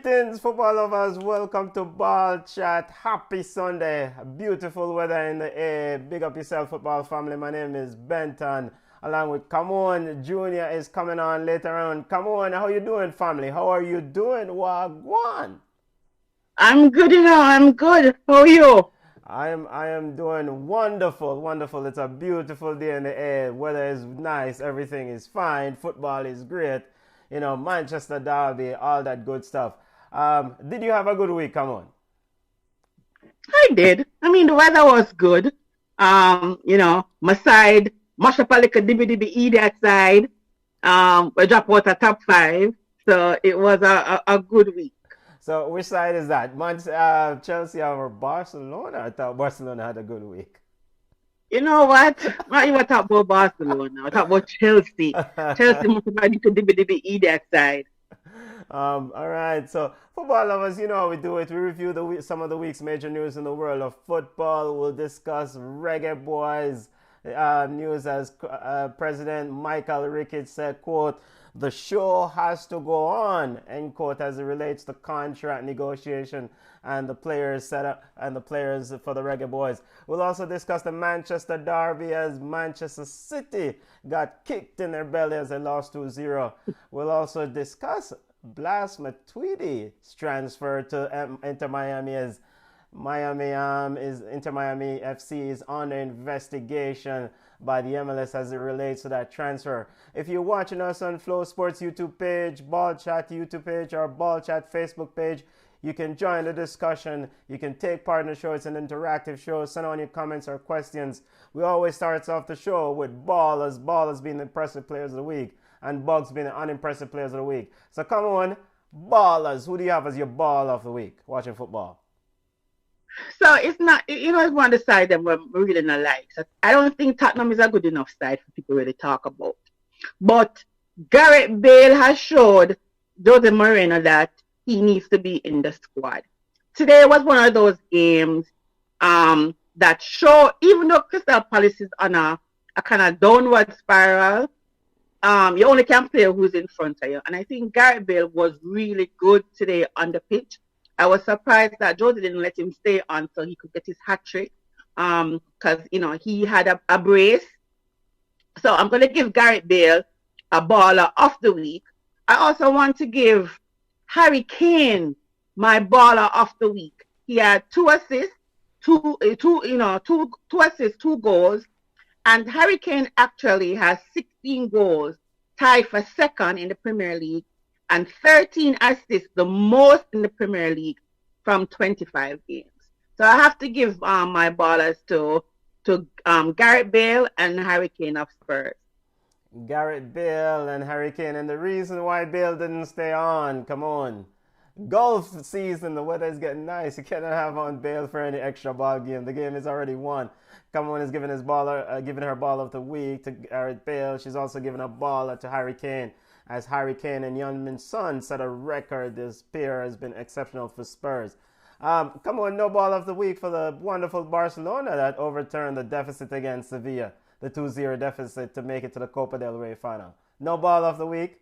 Greetings, football lovers. Welcome to Ball Chat. Happy Sunday. Beautiful weather in the air. Big up yourself, football family. My name is Benton. Along with Come On Junior is coming on later on. Come on, how you doing, family? How are you doing? Wagwan. I'm good, I'm good. How are you? I am doing wonderful, wonderful. It's a beautiful day in the air. Weather is nice. Everything is fine. Football is great. Manchester Derby, all that good stuff. Did you have a good week? Come on. I did. I mean, the weather was good. My side, mash up a little dibby that side. We dropped out a top five. So it was a good week. So which side is that? Chelsea or Barcelona? I thought Barcelona had a good week. You know what? Not even talk about Barcelona. I talk about Chelsea. Chelsea must have a little dibby that side. All right, so football lovers, you know how we do it. We review some of the week's major news in the world of football. We'll discuss Reggae Boys news as President Michael Ricketts said, quote, the show has to go on, end quote, as it relates to contract negotiation and the players set up and the players for the Reggae Boys. We'll also discuss the Manchester Derby as Manchester City got kicked in their belly as they lost 2-0. We'll also discuss Blas Matuidi's transfer to Inter Miami as Inter Miami FC is under investigation by the MLS as it relates to that transfer. If you're watching us on FlowSports YouTube page, Ball Chat YouTube page, or Ball Chat Facebook page, you can join the discussion. You can take part in the show. It's an interactive show. Send on your comments or questions. We always start off the show with Ballers being the impressive players of the week, and Bugs being the unimpressive players of the week. So come on, Ballers. Who do you have as your ball of the week watching football? So it's not, it's one of the side that we're really not like. So I don't think Tottenham is a good enough side for people to really talk about. But Gareth Bale has showed Jose Mourinho that he needs to be in the squad. Today was one of those games that show, even though Crystal Palace is on a kind of downward spiral, you only can play who's in front of you. And I think Gareth Bale was really good today on the pitch. I was surprised that Jose didn't let him stay on so he could get his hat trick because, he had a brace. So I'm going to give Gareth Bale a baller of the week. I also want to give Harry Kane my baller of the week. He had two assists, two assists, two goals. And Harry Kane actually has 16 goals, tied for second in the Premier League, and 13 assists, the most in the Premier League from 25 games. So I have to give my ballers to Gareth Bale and Harry Kane of Spurs. Gareth Bale and Harry Kane. And the reason why Bale didn't stay on, come on. Golf season, the weather is getting nice. You cannot have on Bale for any extra ball game. The game is already won. Come on is giving giving her ball of the week to Gareth Bale. She's also giving a baller to Harry Kane, as Harry Kane and Young Son set a record. This pair has been exceptional for Spurs. Come on, no ball of the week for the wonderful Barcelona that overturned the deficit against Sevilla, the 2-0 deficit to make it to the Copa del Rey final. No ball of the week?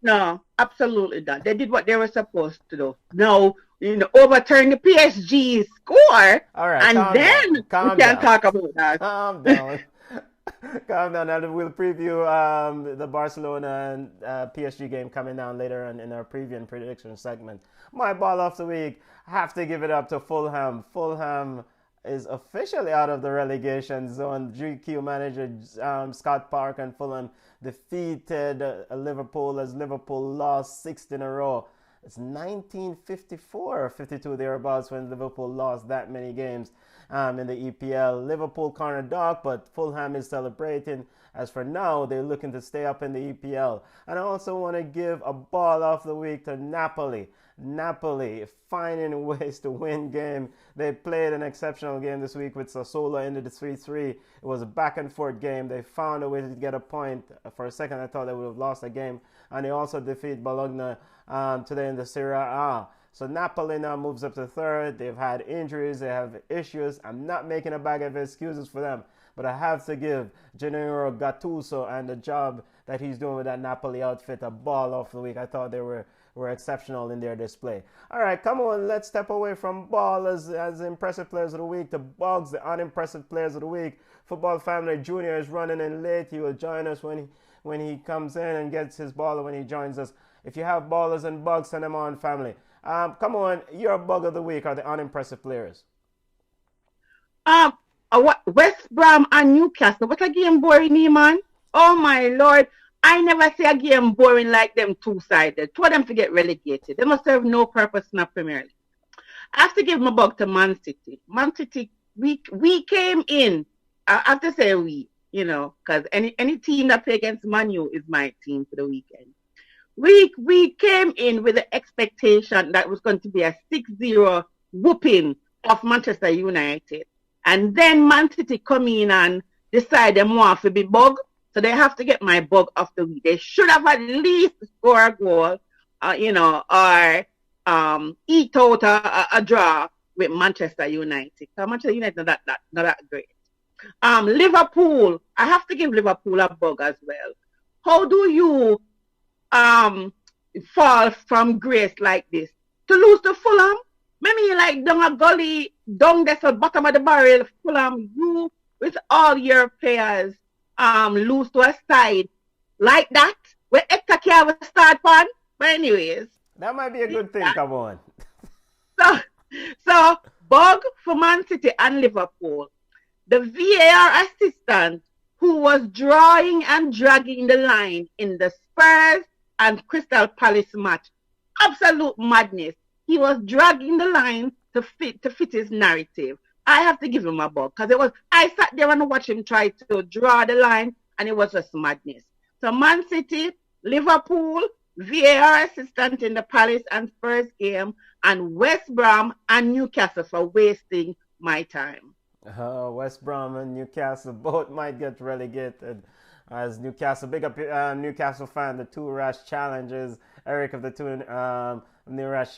No, absolutely not. They did what they were supposed to do. No, overturn the PSG score, all right, and then we can talk about that. Calm down. Calm down. Now we'll preview the Barcelona and PSG game coming down later in our preview and prediction segment. My ball of the week, I have to give it up to Fulham. Fulham is officially out of the relegation zone. GQ manager Scott Park and Fulham defeated Liverpool as Liverpool lost 6 in a row. It's 1954 or 52 thereabouts when Liverpool lost that many games in the EPL. Liverpool cornered dog, but Fulham is celebrating. As for now, they're looking to stay up in the EPL. And I also want to give a ball of the week to Napoli. Napoli finding ways to win game. They played an exceptional game this week with Sassuolo, ended the 3-3. It was a back and forth game. They found a way to get a point. For a second, I thought they would have lost the game. And they also defeat Bologna today in the Serie A. So Napoli now moves up to third. They've had injuries. They have issues. I'm not making a bag of excuses for them. But I have to give Gennaro Gattuso and the job that he's doing with that Napoli outfit a ball of the week. I thought they were were exceptional in their display. All right, come on, let's step away from ball as impressive players of the week to bugs, the unimpressive players of the week. Football Family Junior is running in late. He will join us when he comes in and gets his baller when he joins us. If you have ballers and bugs, send them on, family. Come on, your bug of the week are the unimpressive players. Um, West Brom and Newcastle. What a game boring, me, man. Oh my lord. I never see a game boring like them two-sided. Two of them to get relegated. They must have no purpose in the Premier League. I have to give my bug to Man City. Man City, we came in. I have to say we, because any team that play against Man U is my team for the weekend. We came in with the expectation that it was going to be a 6-0 whooping of Manchester United. And then Man City come in and decide they want to be bug. So they have to get my bug of the week. They should have at least scored a goal, or eke out a draw with Manchester United. So Manchester United not that great. Liverpool, I have to give Liverpool a bug as well. How do you fall from grace like this? To lose to Fulham? Maybe like down a gully, down there at bottom of the barrel, Fulham, you with all your players lose to a side like that, where Hector can't start on. But anyways. That might be a good thing, come on. So bug for Man City and Liverpool. The VAR assistant who was drawing and dragging the line in the Spurs and Crystal Palace match. Absolute madness. He was dragging the line to fit his narrative. I have to give him a bug because I sat there and watched him try to draw the line and it was just madness. So Man City, Liverpool, VAR assistant in the Palace and Spurs game, and West Brom and Newcastle for wasting my time. West Brom and Newcastle both might get relegated. As Newcastle, big up Newcastle fan, the Two Rash Challenges, Eric of the Two Rash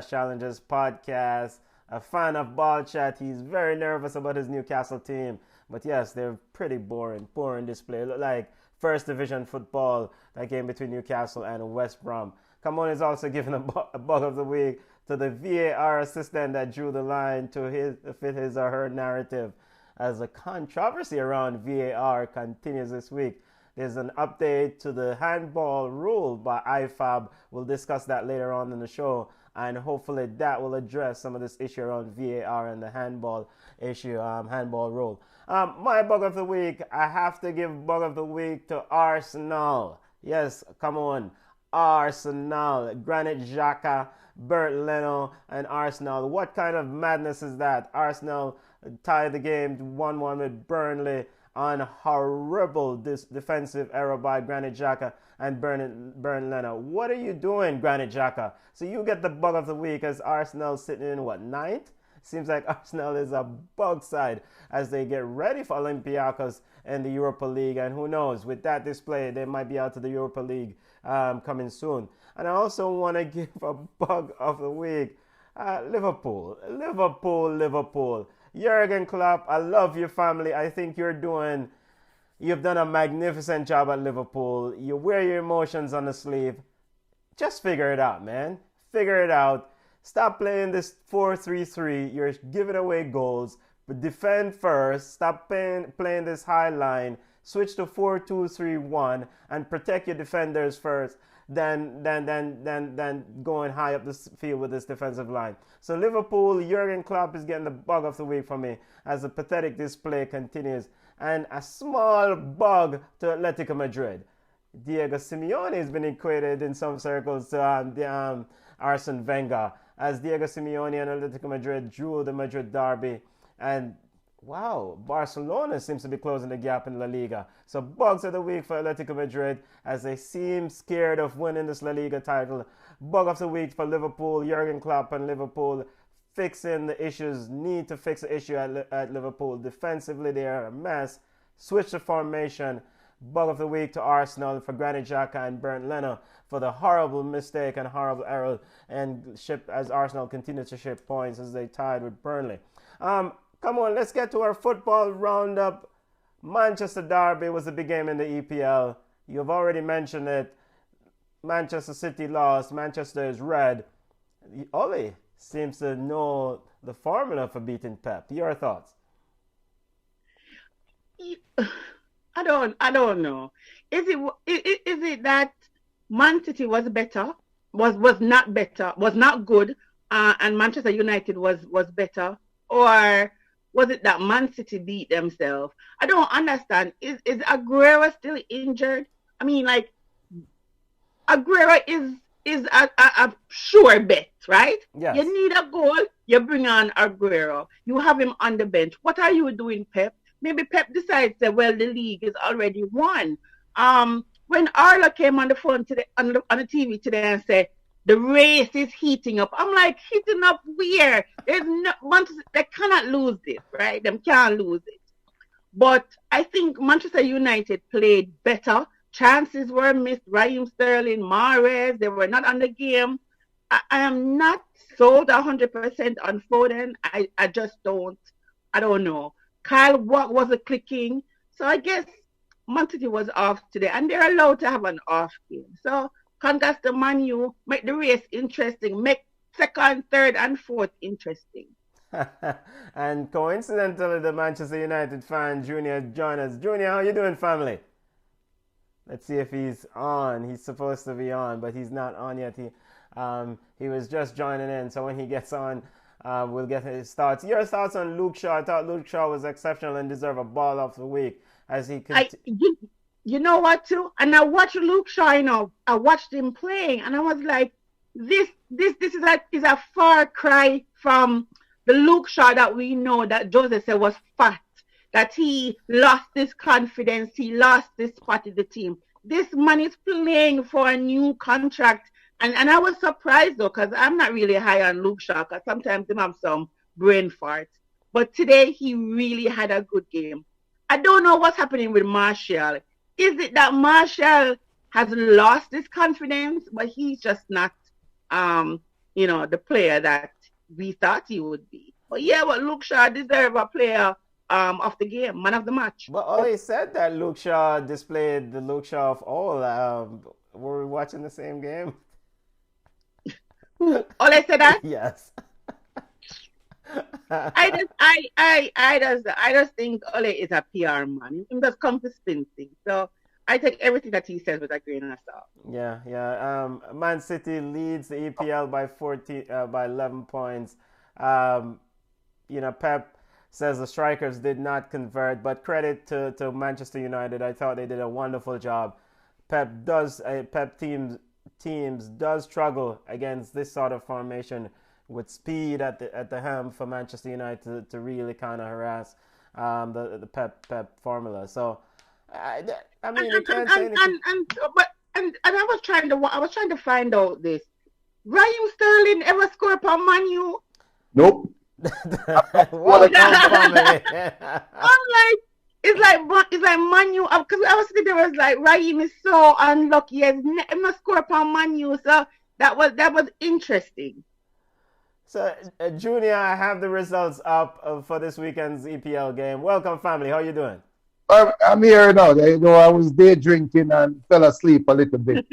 Challenges podcast, a fan of Ball Chat. He's very nervous about his Newcastle team. But yes, they're pretty boring display. Look like first division football, that game between Newcastle and West Brom. Come on is also giving a bug of the week to the VAR assistant that drew the line to fit his or her narrative. As the controversy around VAR continues this week, there's an update to the handball rule by IFAB. We'll discuss that later on in the show, and hopefully that will address some of this issue around VAR and the handball issue, handball rule. My bug of the week, I have to give bug of the week to Arsenal. Yes, come on, Arsenal. Granit Xhaka, Bert Leno, and Arsenal. What kind of madness is that? Arsenal tied the game 1-1 with Burnley on horrible defensive error by Granit Xhaka and Bern Leno. What are you doing, Granit Xhaka? So you get the bug of the week as Arsenal sitting in, what, 9th? Seems like Arsenal is a bug side as they get ready for Olympiacos in the Europa League. And who knows, with that display, they might be out of the Europa League coming soon. And I also want to give a bug of the week. Liverpool. Jurgen Klopp, I love your family. I think you've done a magnificent job at Liverpool. You wear your emotions on the sleeve. Just figure it out, man. Figure it out. Stop playing this 4-3-3. You're giving away goals. But defend first. Stop playing this high line. Switch to 4-2-3-1 and protect your defenders first. Than going high up the field with this defensive line. So Liverpool, Jurgen Klopp is getting the bug of the week for me as the pathetic display continues. And a small bug to Atletico Madrid. Diego Simeone has been equated in some circles to Arsene Wenger, as Diego Simeone and Atletico Madrid drew the Madrid derby. And wow, Barcelona seems to be closing the gap in La Liga. So bugs of the week for Atletico Madrid as they seem scared of winning this La Liga title. Bug of the week for Liverpool, Jurgen Klopp and Liverpool fixing the issues, need to fix the issue at Liverpool. Defensively, they are a mess. Switch the formation. Bug of the week to Arsenal for Granit Xhaka and Bernd Leno for the horrible mistake and horrible error and as Arsenal continues to ship points as they tied with Burnley. Come on, let's get to our football roundup. Manchester Derby was the big game in the EPL. You've already mentioned it. Manchester City lost, Manchester is red. Ole seems to know the formula for beating Pep. Your thoughts? I don't know. Is it that Man City was better, was not better, was not good, and Manchester United was better, or was it that Man City beat themselves? I don't understand. Is Aguero still injured? I mean, like Aguero is a sure bet, right? Yes. You need a goal, you bring on Aguero. You have him on the bench. What are you doing, Pep? Maybe Pep decides that, well, the league is already won. When Arlo came on the phone today, on the TV today and said the race is heating up, I'm like, heating up where? There's no they cannot lose this, right? They can't lose it. But I think Manchester United played better. Chances were missed. Raheem Sterling, Mahrez, they were not on the game. I am not sold 100% on Foden. I just don't. I don't know. Kyle Walk wasn't clicking. So I guess Man City was off today. And they're allowed to have an off game. So congrats to Man U. Make the race interesting. Make second, third, and fourth interesting. And coincidentally, the Manchester United fan, Junior, joined us. Junior, how you doing, family? Let's see if he's on. He's supposed to be on, but he's not on yet. He was just joining in. So when he gets on, we'll get his thoughts. Your thoughts on Luke Shaw? I thought Luke Shaw was exceptional and deserved a ball of the week as he could. You know what, too? And I watched Luke Shaw. I watched him playing, and I was like, this is a far cry from the Luke Shaw that we know that Jose said was fat, that he lost his confidence, he lost his spot in the team. This man is playing for a new contract. And I was surprised, though, because I'm not really high on Luke Shaw, because sometimes he have some brain farts. But today, he really had a good game. I don't know what's happening with Martial. Is it that Martial has lost his confidence, but he's just not, the player that we thought he would be? But yeah, but Luke Shaw deserves a player of the game, man of the match. But Ole said that Luke Shaw displayed the Luke Shaw of all. Were we watching the same game? Ole said that? Yes. I just think Ole is a PR man. He just comes to spin things. So I take everything that he says with a grain of salt. Yeah. Man City leads the EPL by 11 points. Pep says the strikers did not convert, but credit to Manchester United. I thought they did a wonderful job. Pep teams does struggle against this sort of formation with speed at the helm for Manchester United to really kind of harass the Pep formula. So I mean, you can't say anything. And I was trying to find out this. Raheem Sterling ever score upon Man U? Nope. What I'm like, it's like Man U, because I was thinking there was like Raheem is so unlucky, he has not scored upon Man U, so that was interesting. So, Junior, I have the results up for this weekend's EPL game. Welcome, family. How you doing? I'm here now. I was day drinking and fell asleep a little bit.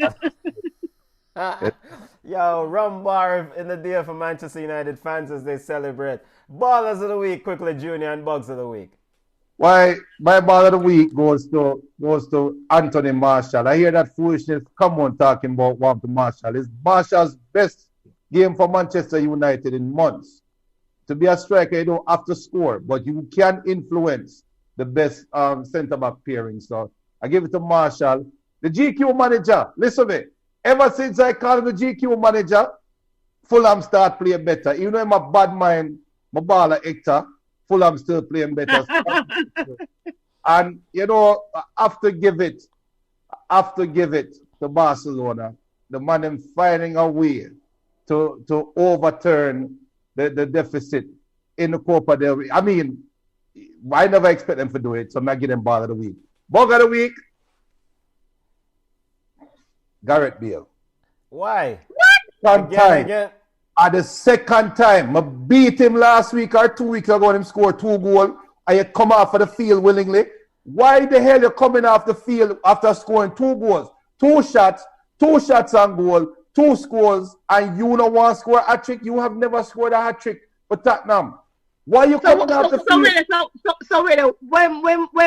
Yo, rum bar in the deal for Manchester United fans as they celebrate. Ballers of the week, quickly, Junior, and Bugs of the week. Why, my ball of the week goes to Anthony Martial. I hear that foolishness. Come on, talking about Walter Martial. It's Martial's best game for Manchester United in months. To be a striker, you don't have to score, but you can influence the best centre-back pairing. So I give it to Martial. The GQ manager, listen to me. Ever since I called him the GQ manager, Fulham start playing better. Even though I'm a bad mind, my baller Hector, Fulham still playing better. And, I have to give it to Barcelona. The man them finding a way to overturn the deficit in the Copa del Rey. I mean, I never expect them to do it, so I'm not giving them ball of the week. Bug of the week, Gareth Bale. Why? What? Again. At the second time, I beat him last week or 2 weeks ago and him scored 2 goals and you come off of the field willingly. Why the hell you coming off the field after scoring 2 goals, 2 shots, 2 shots on goal, 2 scores, and you don't want to score a hat trick. You have never scored a hat trick for Tottenham. Why you coming off the field? When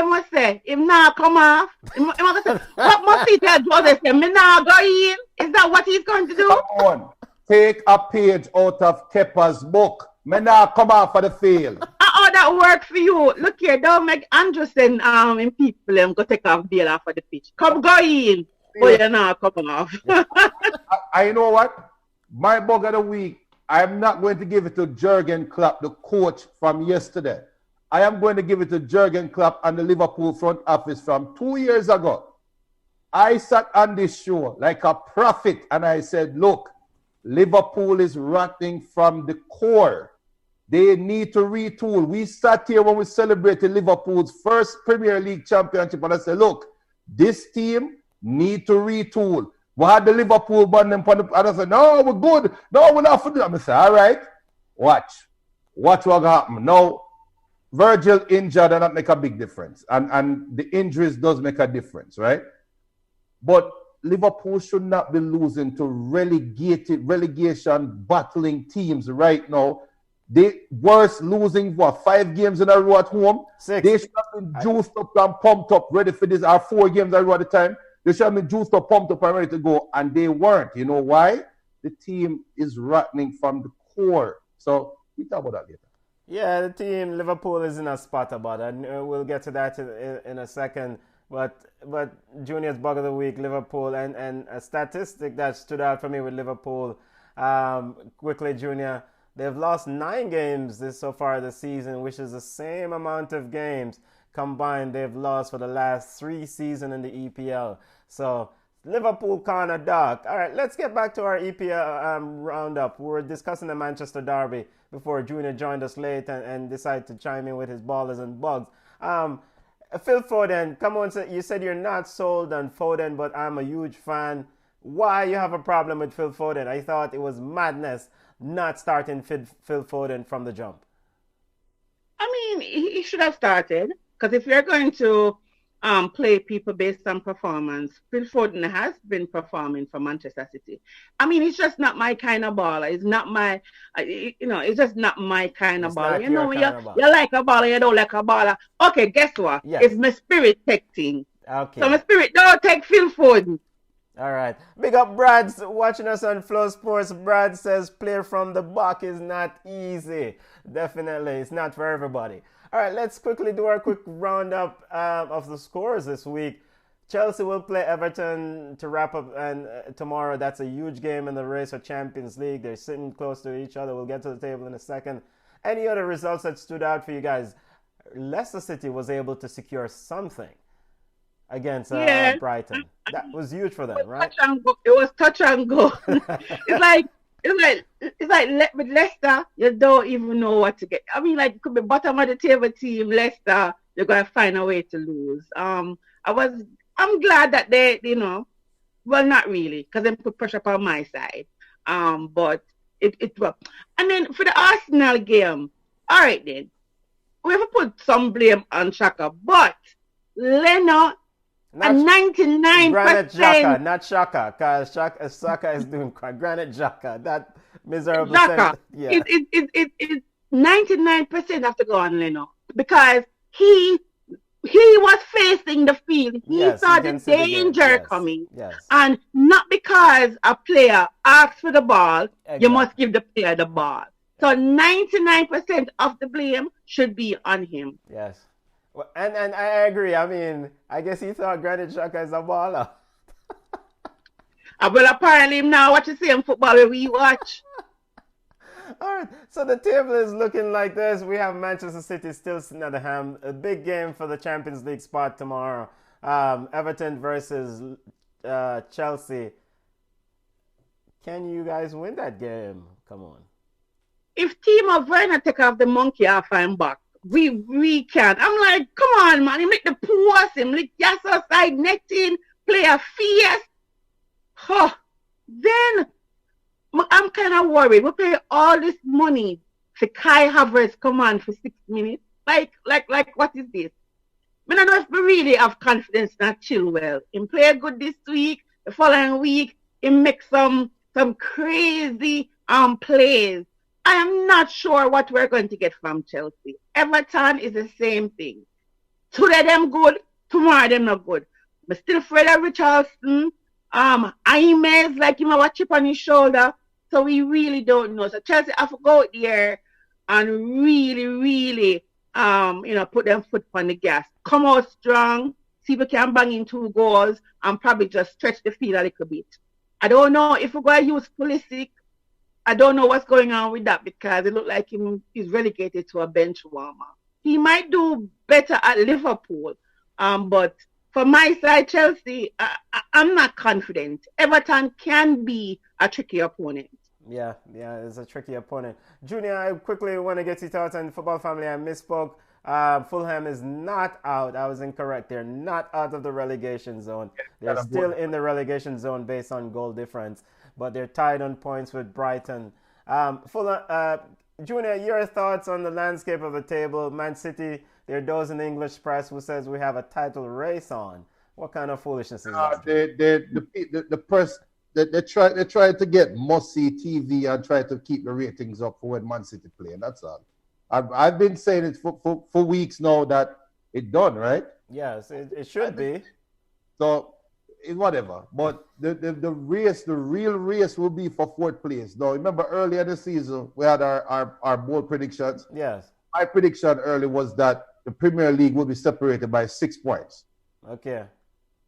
we say him now come off, what must he tell Joseph? Me now go in. Is that what he's going to do? Come on, take a page out of Kepa's book. Me now come off for the field. Oh, that worked for you. Look here, don't make Anderson in people go take off Bale off of the pitch. Come go in. But you're not coming off. I know what? My bug of the week, I'm not going to give it to Jurgen Klopp, the coach from yesterday. I am going to give it to Jurgen Klopp and the Liverpool front office from 2 years ago. I sat on this show like a prophet and I said, look, Liverpool is rotting from the core. They need to retool. We sat here when we celebrated Liverpool's first Premier League championship and I said, look, this team need to retool. We had the Liverpool band and I said, no, we're good. No, we're not for that. I said, all right, watch what will happen. Now, Virgil injured and that make a big difference. And the injuries does make a difference, right? But Liverpool should not be losing to relegation battling teams right now. They worse losing 5 games in a row at home. 6. They should have been juiced up and pumped up, ready for this. 4 games in a row at the time. They should have been juiced up, pumped up, and ready to go, and they weren't. You know why? The team is rotting from the core. So we talk about that later. Yeah, the team, Liverpool is in a spot about it. And we'll get to that in a second. But Junior's bug of the week, Liverpool, and a statistic that stood out for me with Liverpool, quickly, Junior, they've lost 9 games so far this season, which is the same amount of games combined they've lost for the last 3 seasons in the EPL. So Liverpool kind of dark. All right, let's get back to our EPL roundup. We were discussing the Manchester derby before Junior joined us late and decided to chime in with his ballers and bugs. Phil Foden, come on, you said you're not sold on Foden, but I'm a huge fan. Why you have a problem with Phil Foden? I thought it was madness not starting Phil Foden from the jump. I mean, he should have started, because if you're going to play people based on performance, Phil Foden has been performing for Manchester City. I mean, it's just not my kind of baller. It's not my, it's just not my kind of baller. You know, when you like a baller, you don't like a baller. Okay, guess what? Yes. It's my spirit texting. Okay. So my spirit don't take Phil Foden. All right. Big up Brad's watching us on FlowSports. Brad says player from the back is not easy. Definitely. It's not for everybody. All right, let's quickly do our quick roundup of the scores this week. Chelsea will play Everton to wrap up and tomorrow. That's a huge game in the race for Champions League. They're sitting close to each other. We'll get to the table in a second. Any other results that stood out for you guys? Leicester City was able to secure something against Brighton. That was huge for them, right? It was touch and go. It's like with Leicester, you don't even know what to get. I mean, like, it could be bottom of the table team, Leicester, you're going to find a way to lose. I'm glad that they, well, not really, because they put pressure up on my side. But it was. And then for the Arsenal game, all right then, we have to put some blame on Shaka, but Leno, and 99%. Granite Xhaka, not Shaka, because Shaka is doing Granite Xhaka. That miserable Xhaka. Yeah. It's 99% have to go on Leno, because he was facing the field. He saw the danger coming. Yes. And not because a player asks for the ball, you must give the player the ball. So 99% of the blame should be on him. Yes. Well, and I agree. I mean, I guess he thought Granit Xhaka is a baller. Well, apparently now what you see in football we watch. All right, so the table is looking like this. We have Manchester City still sitting at the helm. A big game for the Champions League spot tomorrow. Everton versus Chelsea. Can you guys win that game? Come on. If Timo Werner take off the monkey off and back, we can. I'm like, come on, man. He make the pass, him like just outside netting, play a fierce. Huh. Then I'm kind of worried. We pay all this money for Kai Havertz come on for 6 minutes. Like what is this? I don't know if we really have confidence in Chilwell. He play good this week, the following week, He makes some crazy plays. I am not sure what we're going to get from Chelsea. Everton is the same thing. Today them good, tomorrow them not good. But still afraid of Richardson. Imes like him have a chip on his shoulder. So we really don't know. So Chelsea have to go out there and really, really put them foot on the gas. Come out strong, see if we can bang in 2 goals and probably just stretch the field a little bit. I don't know if we're going to use Pulisic. I don't know what's going on with that because it looked like he's relegated to a bench warmer. He might do better at Liverpool, but for my side, Chelsea, I'm not confident. Everton can be a tricky opponent. Yeah, it's a tricky opponent. Junior, I quickly want to get your thoughts on football family. I misspoke. Fulham is not out. I was incorrect. They're not out of the relegation zone. They're still in the relegation zone based on goal difference, but they're tied on points with Brighton. Fulham, Junior, your thoughts on the landscape of the table? Man City, there are those in the English press who says we have a title race on. What kind of foolishness is that? The press, they try to get must-see TV and try to keep the ratings up for when Man City play, and that's all. I've been saying it for weeks now that it's done, right? Yes, it should be. So whatever. But the real race will be for 4th place. Now, remember earlier this season we had our bold predictions. Yes. My prediction early was that the Premier League will be separated by 6 points. Okay.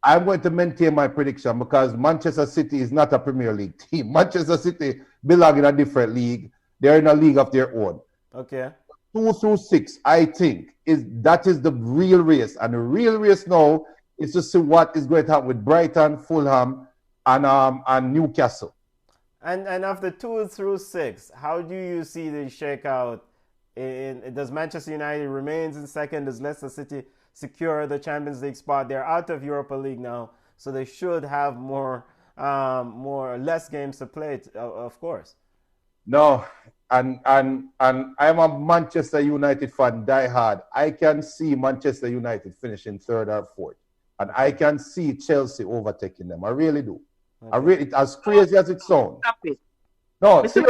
I'm going to maintain my prediction because Manchester City is not a Premier League team. Manchester City belong in a different league. They're in a league of their own. Okay. 2 through 6, I think, that is the real race. And the real race now is to see what is going to happen with Brighton, Fulham, and Newcastle. And of the 2 through 6, how do you see the shakeout? Does Manchester United remains in second? Does Leicester City secure the Champions League spot? They're out of Europa League now, so they should have less games to play, of course. No, and I'm a Manchester United fan, die hard. I can see Manchester United finishing 3rd or 4th, and I can see Chelsea overtaking them. I really do. Okay. As crazy as it sounds. Stop it. No, Mr.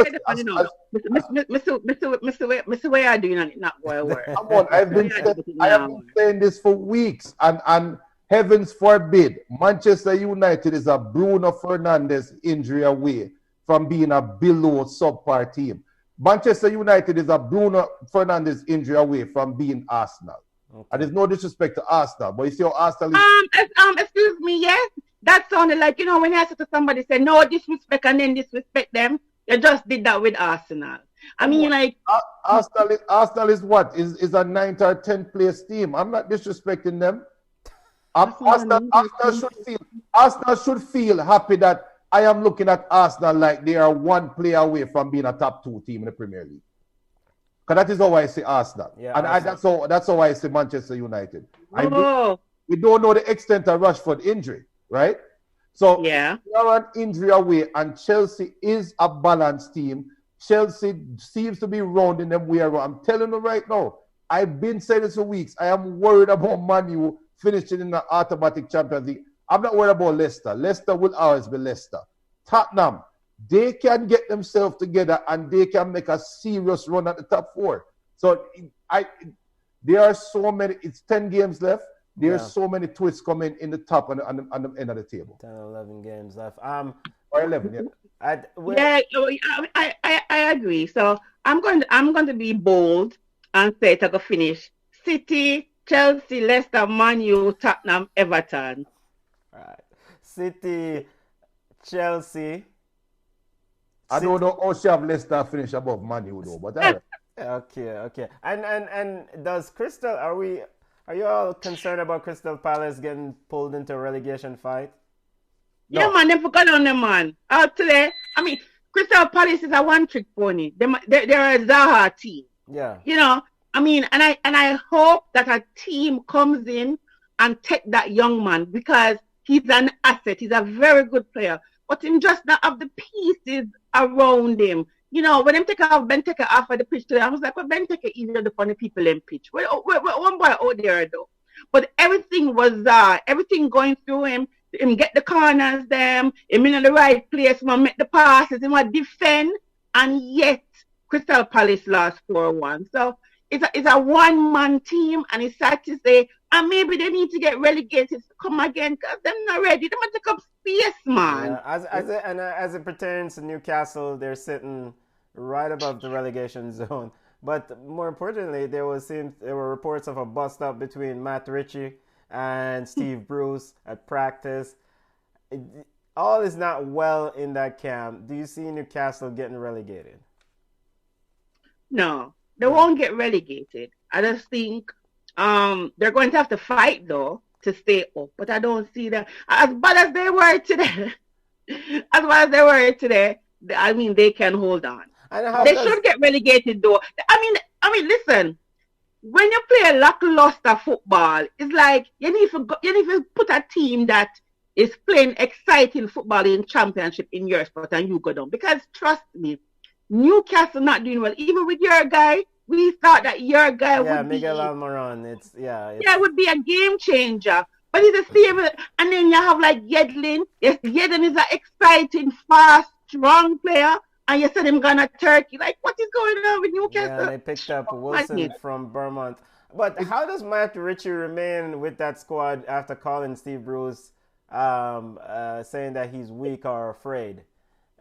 Way are doing not well. Come on, I have been saying this for weeks, and heavens forbid, Manchester United is a Bruno Fernandes injury away from being a below subpar team. Manchester United is a Bruno Fernandes injury away from being Arsenal. Okay. And there's no disrespect to Arsenal, but you see how Arsenal is... excuse me, yes? That sounded like, when you said to somebody, say, no disrespect and then disrespect them. You just did that with Arsenal. I mean, like... Arsenal is what? Is a 9th or 10th place team. I'm not disrespecting them. Arsenal should feel happy that I am looking at Arsenal like they are 1 player away from being a top 2 team in the Premier League. Because that is how I see Arsenal. Yeah, and that's how I see Manchester United. We don't know the extent of Rashford injury, right? So we are an injury away, and Chelsea is a balanced team. Chelsea seems to be rounding them way around. I'm telling you right now, I've been saying this for weeks. I am worried about Man U finishing in the automatic Champions League. I'm not worried about Leicester. Leicester will always be Leicester. Tottenham, they can get themselves together and they can make a serious run at the top 4. So there are so many. It's 10 games left. There's so many twists coming in the top and on the end of the table. 10 or 11 games left. Or 11, yeah. I agree. So I'm going to be bold and say to go finish City, Chelsea, Leicester, Man U, Tottenham, Everton. Right. City, Chelsea. I don't know how she have Leicester finish above Man U though, but all right. Okay. And does Crystal, are you all concerned about Crystal Palace getting pulled into a relegation fight? No. Yeah, man, they forgot on them, man. Today, I mean, Crystal Palace is a one-trick pony. They're a Zaha team. Yeah. I mean, and I hope that a team comes in and take that young man because he's an asset. He's a very good player. But him just not have the pieces around him. When them take off Benteke off of the pitch today, I was like, well, Benteke easier to find the people in pitch. One boy out there though. But everything was everything going through him. him get the corners them, him in the right place, him make the passes, him defend, and yet Crystal Palace lost 4-1. So it's a one-man team, and it's sad to say, and maybe they need to get relegated to come again because they're not ready. They might take up space, man. Yeah, as it pertains to Newcastle, they're sitting right above the relegation zone. But more importantly, there were reports of a bust up between Matt Ritchie and Steve Bruce at practice. All is not well in that camp. Do you see Newcastle getting relegated? No, they won't get relegated. I just think they're going to have to fight though to stay up. But I don't see them as bad as they were today. As bad as they were today, I mean they can hold on. They should get relegated though. I mean, listen. When you play a lackluster football, it's like you need to put a team that is playing exciting football in championship in your sport and you go down. Because trust me, Newcastle not doing well. Even with your guy, we thought that your guy would Miguel be Almiron. it would be a game changer. But it's the same, and then you have like Yedlin. Yes, Yedlin is an exciting, fast, strong player. And you said him gonna Turkey. Like, what is going on with Newcastle? Yeah, they picked up Wilson from Vermont. But how does Matt Ritchie remain with that squad after calling Steve Bruce saying that he's weak or afraid?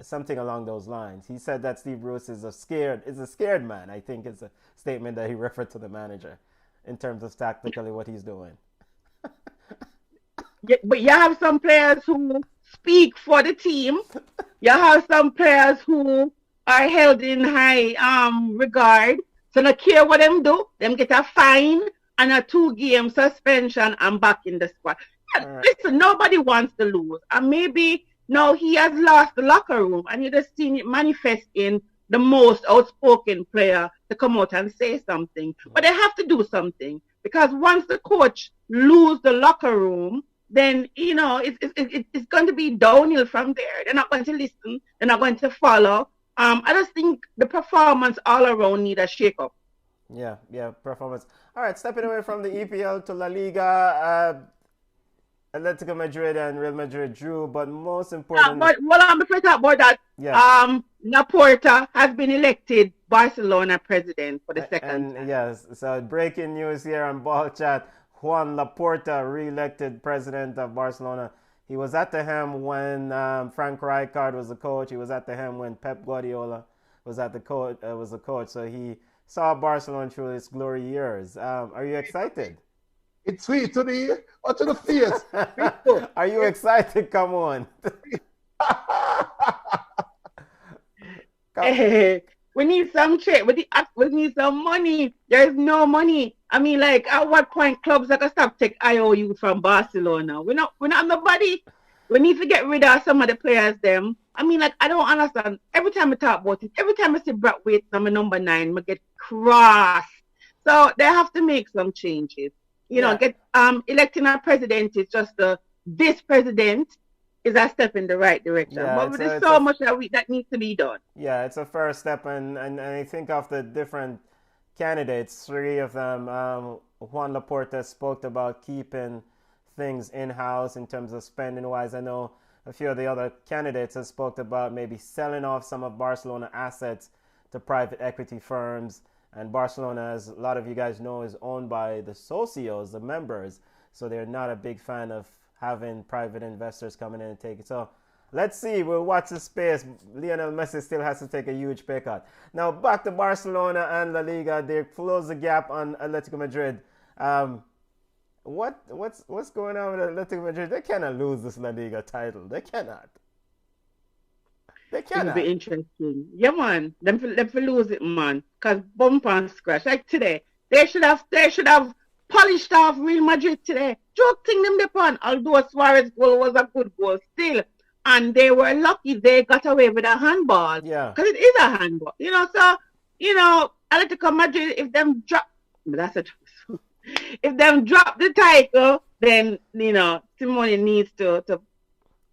Something along those lines. He said that Steve Bruce is a scared man. I think it's a statement that he referred to the manager in terms of tactically what he's doing. Yeah, but you have some players who speak for the team. You have some players who are held in high regard. So no care what them do, them get a fine and a 2-game suspension and back in the squad. Right. Listen, nobody wants to lose. And maybe now he has lost the locker room and you just seen it manifest in the most outspoken player to come out and say something. But they have to do something because once the coach lose the locker room, then, it's going to be downhill from there. They're not going to listen. They're not going to follow. I just think the performance all around need a shake-up. Yeah, performance. All right, stepping away from the EPL to La Liga, Atletico Madrid and Real Madrid drew, but most important... before I talk about that, Laporta has been elected Barcelona president for the second time. Yes, so breaking news here on Ball Chat. Juan Laporta, re-elected president of Barcelona. He was at the helm when Frank Rijkaard was the coach. He was at the helm when Pep Guardiola was the coach. So he saw Barcelona through its glory years. Are you excited? It's sweet to the face. Are you excited? Come on. We need some check. We need some money. There's no money. I mean, like, at what point clubs are gonna stop take IOU from Barcelona? We're not nobody. We need to get rid of some of the players. Them. I mean, like, I don't understand. Every time I talk about it, every time I see Bradwaite, number 9, I get cross. So they have to make some changes. Get electing a president is just this president is a step in the right direction. But there's so much that needs to be done. Yeah, it's a first step, and I think of the different candidates, 3 of them, Juan Laporta spoke about keeping things in-house in terms of spending-wise. I know a few of the other candidates have spoke about maybe selling off some of Barcelona assets to private equity firms. And Barcelona, as a lot of you guys know, is owned by the socios, the members. So they're not a big fan of having private investors coming in and take it. So let's see. We'll watch the space. Lionel Messi still has to take a huge pay cut. Now back to Barcelona and La Liga. They close the gap on Atletico Madrid. What's going on with Atletico Madrid? They cannot lose this La Liga title. They cannot. It'll be interesting. Yeah, man. Them for lose it, man. Because bump and scratch. Like today, they should have polished off Real Madrid today. Joking them upon, although Suarez goal was a good goal still. And they were lucky they got away with a handball. Yeah. Because it is a handball. Atletico Madrid, if them drop... That's it. If them drop the title, then, Simone needs to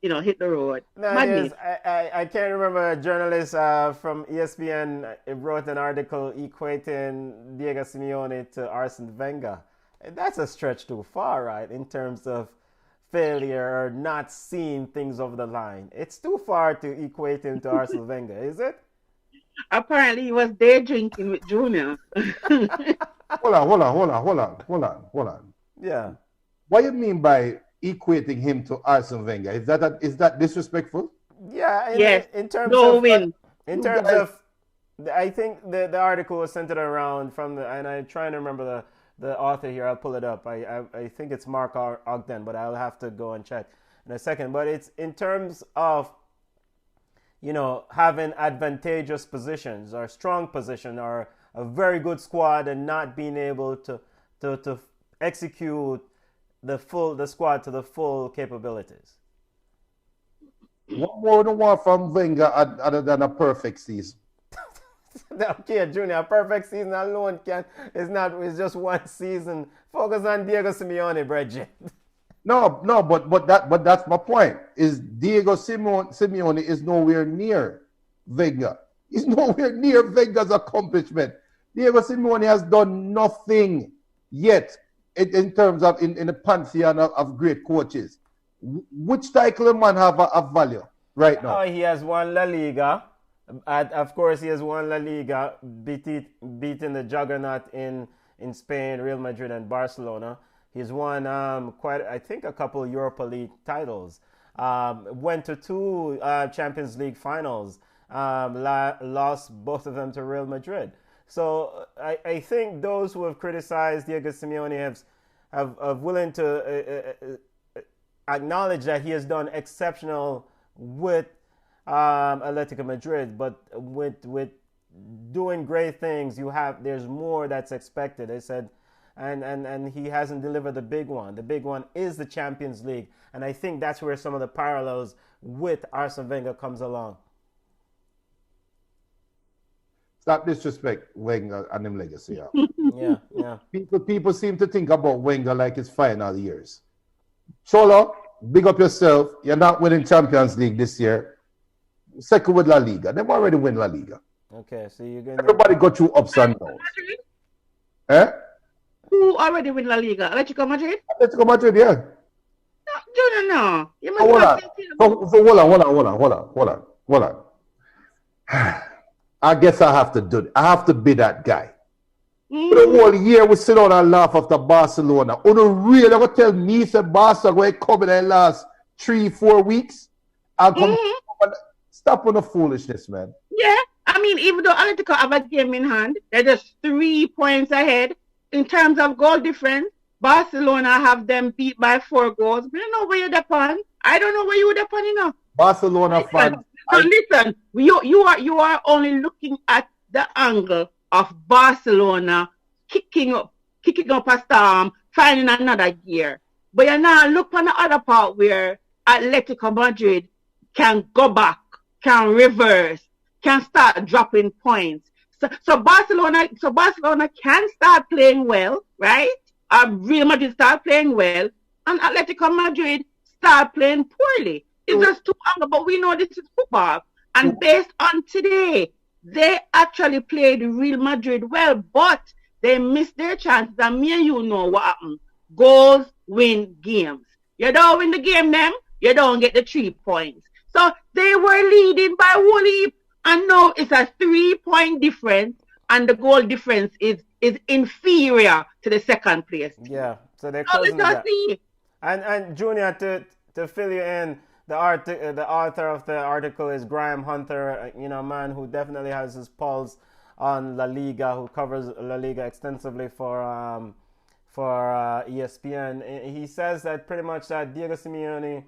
hit the road. No, I can't remember a journalist from ESPN wrote an article equating Diego Simeone to Arsene Wenger. That's a stretch too far, right? In terms of failure or not seeing things over the line. It's too far to equate him to Arsene Wenger, is it? Apparently, he was day drinking with Junior. Hold on. Yeah. What do you mean by equating him to Arsene Wenger? Is that disrespectful? Yeah, Yes. in terms No of win. in You terms guys- of I think the article was centered around from the, and I'm trying to remember the author here. I'll pull it up. I think it's Mark Ogden, but I'll have to go and check in a second. But it's in terms of having advantageous positions or strong position or a very good squad and not being able to execute the squad to the full capabilities. What more do you want from Wenger other than a perfect season? Okay, Junior, a perfect season alone it's just one season. Focus on Diego Simeone, Bridget. No, but that's my point. Is Diego Simeone is nowhere near Wenger. He's nowhere near Wenger's accomplishment. Diego Simeone has done nothing yet in terms of in the pantheon of great coaches. Which title man have a value right now? Oh, he has won La Liga. Of course, he has won La Liga, beating the juggernaut in Spain, Real Madrid and Barcelona. He's won I think a couple Europa League titles. Went to two Champions League finals. Lost both of them to Real Madrid. So I think those who have criticized Diego Simeone have willing to acknowledge that he has done exceptional with Atletico Madrid, but with doing great things, there's more that's expected. They said, and he hasn't delivered the big one. The big one is the Champions League, and I think that's where some of the parallels with Arsene Wenger comes along. Stop disrespect Wenger and him legacy. Yeah. Yeah. People seem to think about Wenger like his final years. Cholo, big up yourself. You're not winning Champions League this year. Second with La Liga. They've already win La Liga. Okay, so you're going Everybody go through ups and downs. Eh? Who already win La Liga? Atletico Madrid? Atletico Madrid, yeah. No, Junior, no. You must Hold on. have Hold on. I guess I have to do it. I have to be that guy. For the whole year we sit down and laugh after Barcelona. Really ever tell me that Barca going to come in the last 3-4 weeks? I'll come. Stop on the foolishness, man. Yeah. I mean, even though Atletico have a game in hand, they're just 3 points ahead in terms of goal difference. Barcelona have them beat by 4 goals. We don't know where you're upon. I don't know where you're upon, you know. Barcelona fans. Listen, you are only looking at the angle of Barcelona kicking up a storm, finding another gear. But you now look on the other part where Atletico Madrid can go back, can reverse, can start dropping points. So Barcelona can start playing well, right? Real Madrid start playing well, and Atletico Madrid start playing poorly. It's just too angry, but we know this is football. And based on today, they actually played Real Madrid well, but they missed their chances. And me and you know what happened. Goals win games. You don't win the game, them, you don't get the 3 points. So they were leading by 1 heap, and now it's a 3-point difference, and the goal difference is inferior to the second place. Yeah, so they're closing that. And Junior, to fill you in, the author of the article is Graham Hunter, a man who definitely has his pulse on La Liga, who covers La Liga extensively for ESPN. He says that pretty much that Diego Simeone,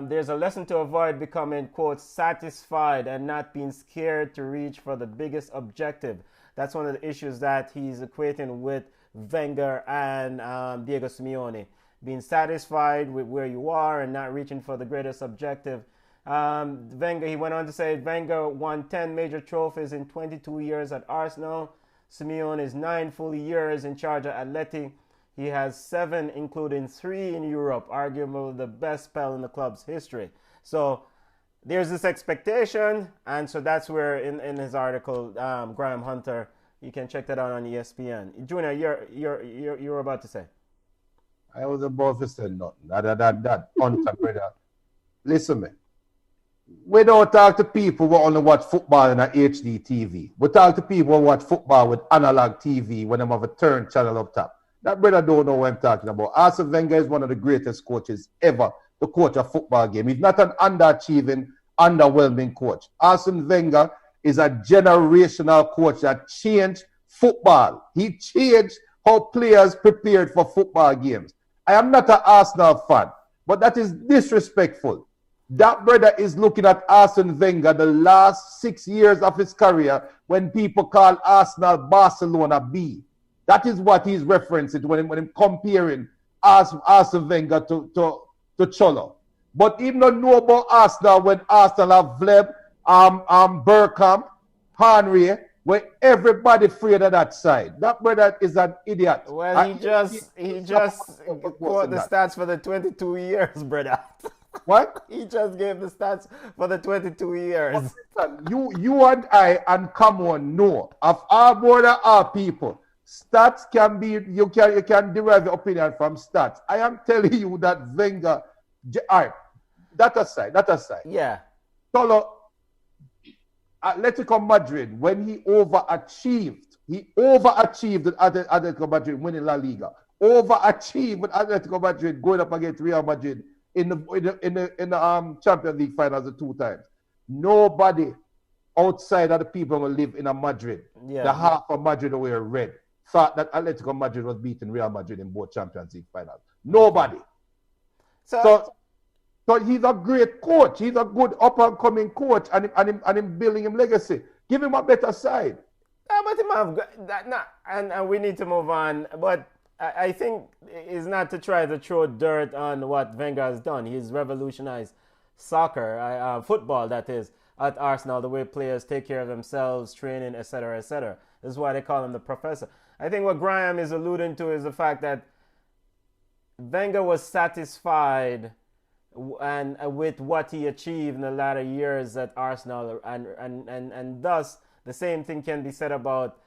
there's a lesson to avoid becoming, quote, satisfied and not being scared to reach for the biggest objective. That's one of the issues that he's equating with Wenger and Diego Simeone. Being satisfied with where you are and not reaching for the greatest objective. Wenger, he went on to say, Wenger won 10 major trophies in 22 years at Arsenal. Simeone is 9 full years in charge at Atleti. He has 7, including 3 in Europe, arguably the best spell in the club's history. So there's this expectation, and so that's where in his article, Graham Hunter, you can check that out on ESPN. Junior, you're about to say. I was about to say nothing. That Hunter, brother. Listen, me. We don't talk to people who only watch football in a HD TV. We talk to people who watch football with analog TV when they have a turn channel up top. That brother don't know what I'm talking about. Arsene Wenger is one of the greatest coaches ever to coach a football game. He's not an underachieving, underwhelming coach. Arsene Wenger is a generational coach that changed football. He changed how players prepared for football games. I am not an Arsenal fan, but that is disrespectful. That brother is looking at Arsene Wenger the last 6 years of his career when people call Arsenal Barcelona B. That is what he's referencing when he's comparing Arsene Wenger to Cholo. But he don't know about Arsenal when Arsenal have Vleb, Bergkamp, Henry, where everybody afraid of that side. That brother is an idiot. Well, he just quote the stats for the 22 years, brother. What? He just gave the stats for the 22 years. You and I and come on know of our border our people. Stats can be you can derive your opinion from stats. I am telling you that Wenger. All right, that aside. Yeah. Solo, Atletico Madrid, when he overachieved at Atletico Madrid winning La Liga. Overachieved with Atletico Madrid going up against Real Madrid in the Champions League finals the 2 times. Nobody outside of the people who live in a Madrid, the half of Madrid who were red, thought that Atletico Madrid was beating Real Madrid in both Champions League finals. Nobody. So he's a great coach. He's a good up-and-coming coach, and him building him legacy. Give him a better side. But him have that, and we need to move on. But I think it's not to try to throw dirt on what Wenger has done. He's revolutionized soccer, football that is, at Arsenal, the way players take care of themselves, training, etc., etc. This is why they call him the professor. I think what Graham is alluding to is the fact that Wenger was satisfied and with what he achieved in the latter years at Arsenal, and thus the same thing can be said about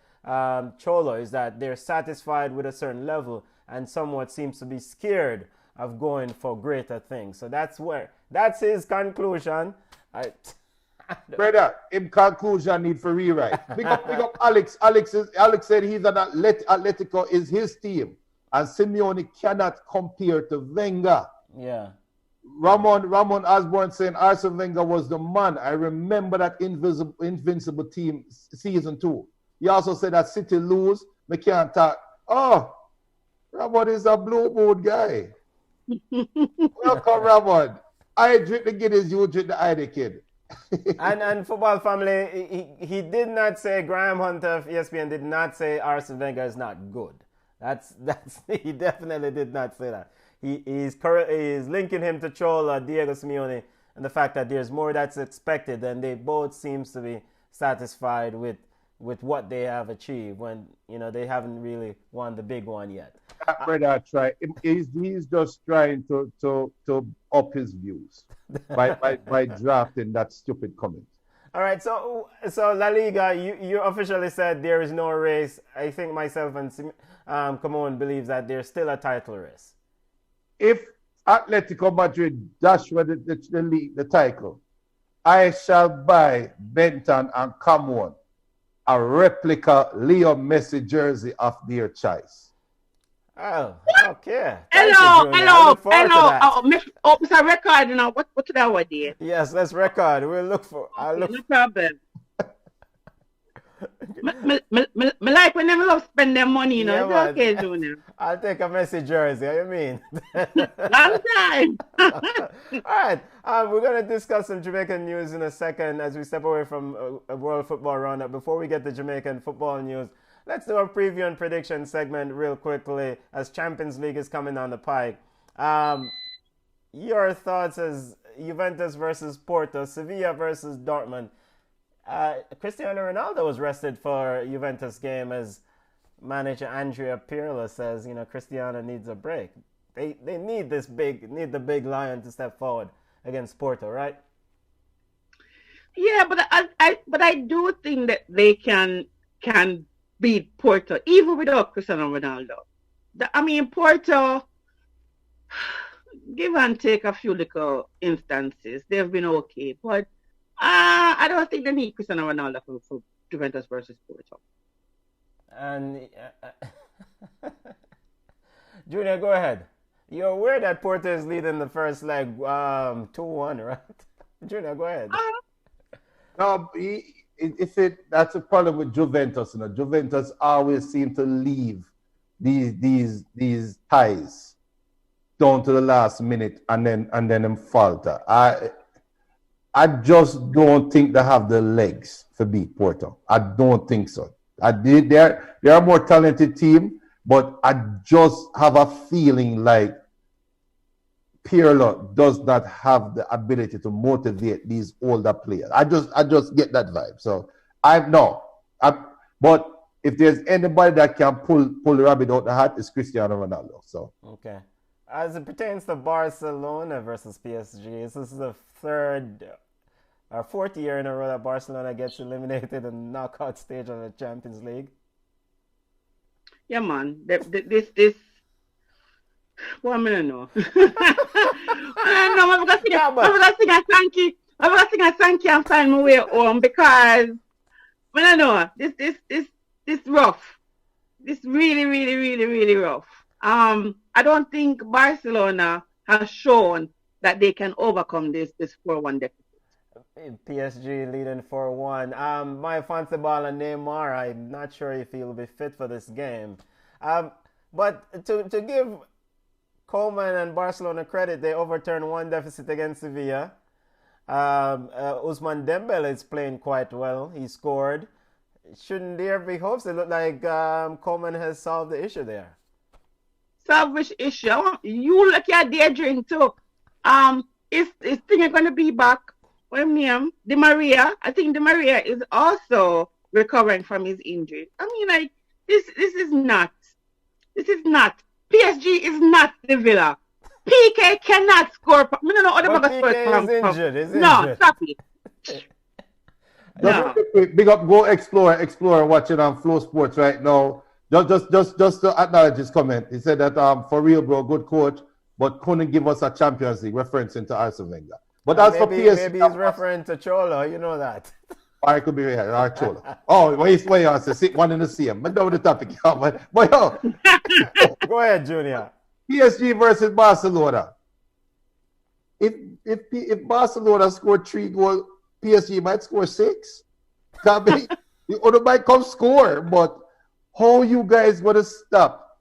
Cholo, is that they're satisfied with a certain level and somewhat seems to be scared of going for greater things. So that's his conclusion. Brother, in conclusion, need for rewrite. Big up Alex. Alex said he's an Atletico is his team, and Simeone cannot compare to Wenger. Yeah. Ramon Osborne saying Arsene Wenger was the man. I remember that invincible team season 2. He also said that City lose, we can't talk. Oh, Ramon is a blue mood guy. Welcome, Ramon. I drink the Guinness, you drink the Heineken. and football family, he did not say, Graham Hunter of ESPN did not say Arsene Wenger is not good. That's he definitely did not say that. He's linking him to Cholo, Diego Simeone, and the fact that there's more that's expected, and they both seems to be satisfied with what they have achieved when they haven't really won the big one yet. Brother, he's just trying to up his views by drafting that stupid comment. All right, so La Liga, you officially said there is no race. I think myself and Camon believes that there's still a title race. If Atletico Madrid dash with the title, I shall buy Benton and Camon a replica Leo Messi jersey of their choice. Oh, okay. Hello. It's a record now. What's that one there? Yes, let's record. We'll look for. No problem. Me like when them love spend their money, It's okay, Junior. I'll take a Messi jersey. What you mean? Long time. All right. We're going to discuss some Jamaican news in a second as we step away from a World Football Roundup. Before we get to Jamaican football news, let's do a preview and prediction segment real quickly as Champions League is coming down the pike. Your thoughts as Juventus versus Porto, Sevilla versus Dortmund. Cristiano Ronaldo was rested for Juventus game as manager Andrea Pirlo says, Cristiano needs a break. They need the big lion to step forward against Porto, right? Yeah, but I do think that they can beat Porto even without Cristiano Ronaldo. Porto give and take a few little instances. They've been okay, but I don't think they need Cristiano Ronaldo for Juventus versus Porto. And Junior, go ahead. You're aware that Porto is leading the first leg 2-1, right? Junior, go ahead. No, that's a problem with Juventus. You know, Juventus always seem to leave these ties down to the last minute and then them falter. I just don't think they have the legs to beat Porto. I don't think so. They're a more talented team, but I just have a feeling like Pirlo does not have the ability to motivate these older players. I just get that vibe. So but if there's anybody that can pull the rabbit out the hat, it's Cristiano Ronaldo. So okay. As it pertains to Barcelona versus PSG, this is the third or fourth year in a row that Barcelona gets eliminated in the knockout stage of the Champions League. Yeah, man. This. What am I gonna know? I'm gonna sing a thank you and find my way home because I don't know. This rough. This really rough. I don't think Barcelona has shown that they can overcome this 4-1 deficit. PSG leading 4-1. My fancy baller Neymar, I'm not sure if he'll be fit for this game. But to give Coleman and Barcelona credit, they overturned one deficit against Sevilla. Ousmane Dembele is playing quite well. He scored. Shouldn't there be hopes? It looked like Coleman has solved the issue there. Solve which issue? You look at daydream too. Is thing going to be back? What name? Di Maria. I think Di Maria is also recovering from his injury. I mean, like this is not. This is not. PSG is not the Villa. PK cannot score. I don't know what the PK is injured. No, stop it. No. Big up, go explore watching on FlowSports right now. Just to acknowledge his comment. He said that for real, bro, good coach, but couldn't give us a Champions League, referencing to Arsene Wenger. But as for PSG, maybe he's referring to Cholo. You know that. I could be right, Cholo. Oh, where you answer? Sit one in the same. But know the topic. But yo, go ahead, Junior. PSG versus Barcelona. If Barcelona scored 3 goals, PSG might score 6. Can't be. The other might come score, but how you guys gonna stop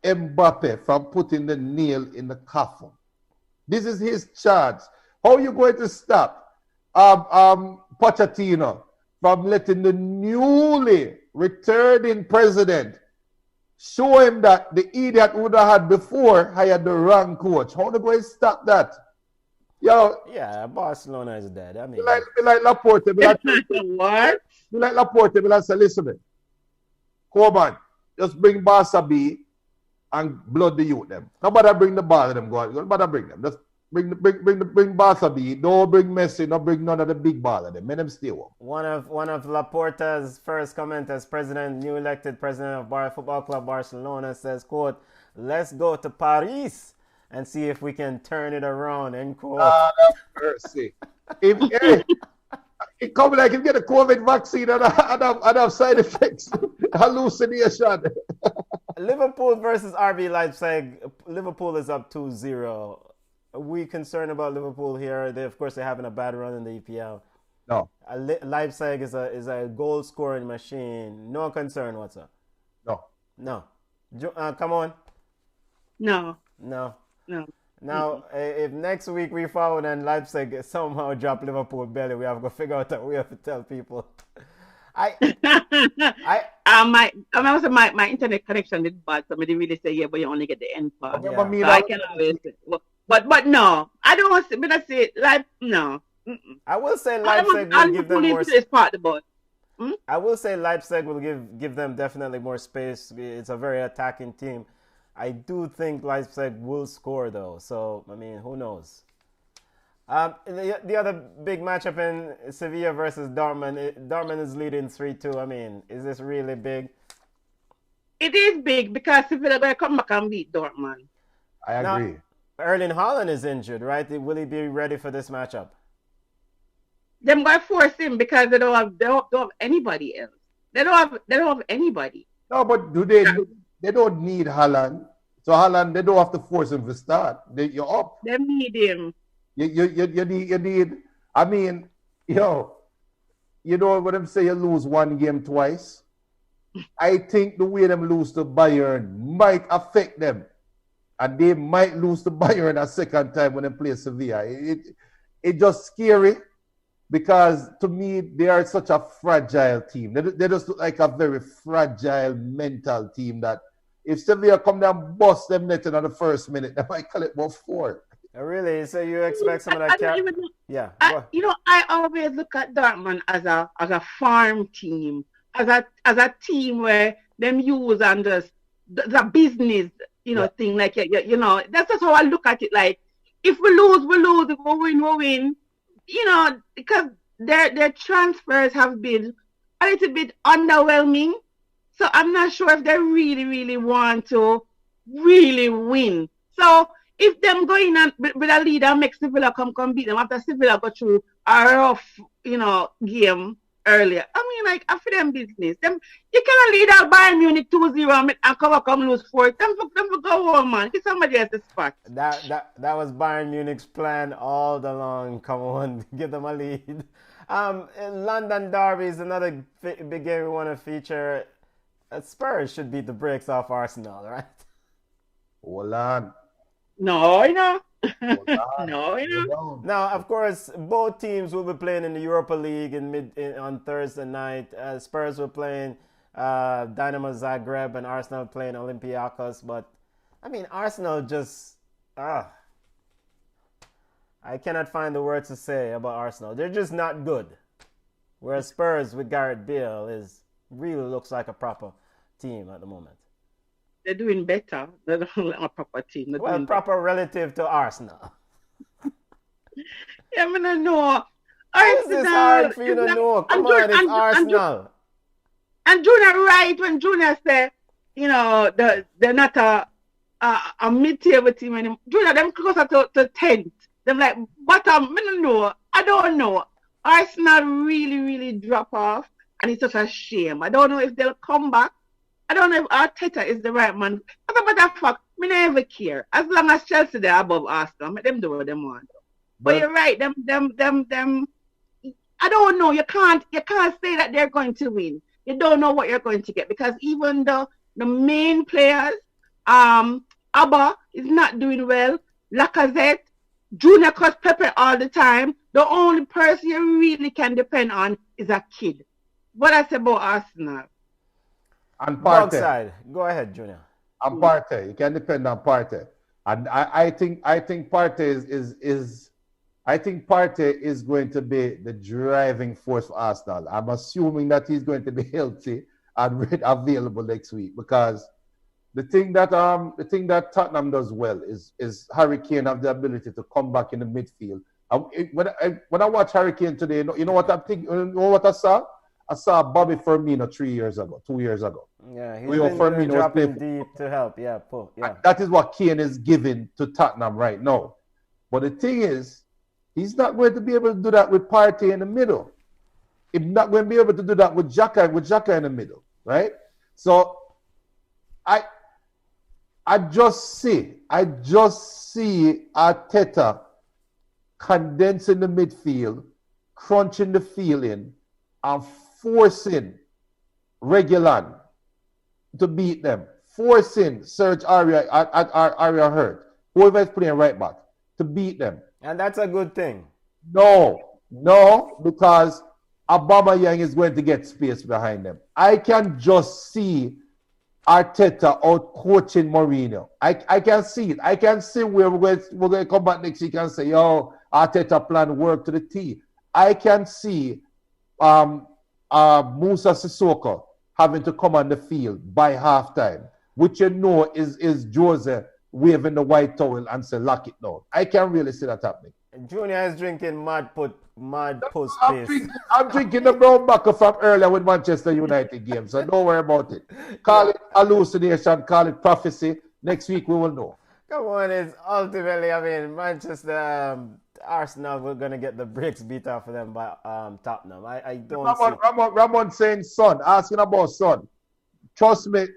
Mbappe from putting the nail in the coffin? This is his chance. How are you going to stop Pochettino from letting the newly returning president show him that the idiot who would have had before hired the wrong coach? How are you going to stop that? Yo, yeah, Barcelona is dead. I mean, like Laporte. What? You like Laporte, but I say, listen, come on, just bring Barca B and blood the youth them. Nobody bring the ball to them. Nobody bring them. Just bring Barca B. Don't bring Messi. Don't bring none of the big ball of them. Make them stay home. One of Laporta's first comment as president, new elected president of Bar Football Club Barcelona says, "quote Let's go to Paris and see if we can turn it around." End quote. Mercy. It come like if you get a COVID vaccine and have side effects, hallucination. Liverpool versus RB Leipzig. Liverpool is up 2-0. Are we concerned about Liverpool here? Of course, they're having a bad run in the EPL. No. Leipzig is a goal scoring machine. No concern whatsoever. No. Come on. No. Now, if next week we found and Leipzig somehow drop Liverpool belly, we have to figure out a way to tell people. My internet connection is bad, so I didn't really say yeah, but you only get the end part. Yeah. So I can always say, but no, I don't want to. But I say no. I will say Leipzig will give them more. I will say Leipzig will give them definitely more space. It's a very attacking team. I do think Leipzig will score though. So I mean, who knows? The other big matchup in Sevilla versus Dortmund. Dortmund is leading 3-2. I mean, is this really big? It is big because Sevilla going to come back and beat Dortmund. I agree. Now, Erling Haaland is injured, right? Will he be ready for this matchup? Them going to force him because they don't have anybody else. They don't have anybody. No, but they don't need Haaland. So Haaland, they don't have to force him to start. You're up. They need him. You need. I mean, you know what I'm saying. You lose one game twice. I think the way them lose to Bayern might affect them, and they might lose to Bayern a second time when they play Sevilla. It's just scary because to me they are such a fragile team. They just look like a very fragile mental team that if Sevilla come down and bust them net in the first minute, they might call it about 4. Really? So you expect some of that? Yeah. I always look at Dortmund as a farm team, as a team where them use and the business, thing like that's just how I look at it. Like if we lose, we lose. If we win. Because their transfers have been a little bit underwhelming. So I'm not sure if they really, really want to really win. So if them going on with a lead and make Sevilla come beat them after Sevilla go through a rough, game earlier. I mean, like, after them business. You cannot lead out Bayern Munich 2-0 and come lose 4. Them for go home, man. Get somebody else the spot. That was Bayern Munich's plan all along. Come on, give them a lead. London Derby is another big game we want to feature. Spurs should beat the brakes off Arsenal, right? Hold on. No. No. Now, of course, both teams will be playing in the Europa League on Thursday night. Spurs were playing Dynamo Zagreb and Arsenal playing Olympiacos. But, I mean, Arsenal just... I cannot find the words to say about Arsenal. They're just not good. Whereas Spurs with Gareth Bale really looks like a proper team at the moment. They're doing better. They're not a proper team. They're proper better relative to Arsenal. Yeah, I don't know. How is this hard for you to know? Come on, it's Arsenal. And Junior right when Junior said, they're not a mid-table team anymore. Junior, them closer to 10th. Them like bottom. I don't know. Arsenal really, really drop off. And it's such a shame. I don't know if they'll come back. I don't know if Arteta is the right man. As a matter of fact, I never care. As long as Chelsea they're above Arsenal, let them do what they want. But you're right. Them. I don't know. You can't say that they're going to win. You don't know what you're going to get because even the main players, Abba is not doing well. Lacazette, Junior cuts Pepe all the time. The only person you really can depend on is a kid. What I say about Arsenal? And Partey. Side. Go ahead, Junior. And Partey. You can depend on Partey. And I think Partey is going to be the driving force for Arsenal. I'm assuming that he's going to be healthy and available next week because the thing that Tottenham does well is Harry Kane have the ability to come back in the midfield. When I watch Harry Kane today, you know what I'm thinking? You know what I saw? I saw Bobby Firmino 2 years ago. Yeah, he's been dropping deep to help. Yeah, that is what Kane is giving to Tottenham right now. But the thing is, he's not going to be able to do that with Partey in the middle. He's not going to be able to do that with Xhaka in the middle, right? So I just see Arteta condensing the midfield, crunching the field in, and forcing Reguilon to beat them, forcing Serge Aurier Hurt, whoever is playing right back, to beat them. And that's a good thing. No, because Aubameyang is going to get space behind them. I can just see Arteta out coaching Mourinho. I can see it. I can see where we're going to come back next week and say, Arteta plan work to the T. I can see Musa Sissoko having to come on the field by halftime, which is Jose waving the white towel and say, lock it down. I can really see that happening. Junior is drinking mad puss I'm drinking the brown bucker from earlier with Manchester United game, so don't worry about it. Call it hallucination, call it prophecy. Next week we will know. Come on, it's ultimately, I mean, Manchester, Arsenal, we're going to get the bricks beat off of them by Tottenham. I don't see. Ramon saying son, asking about son. Trust me,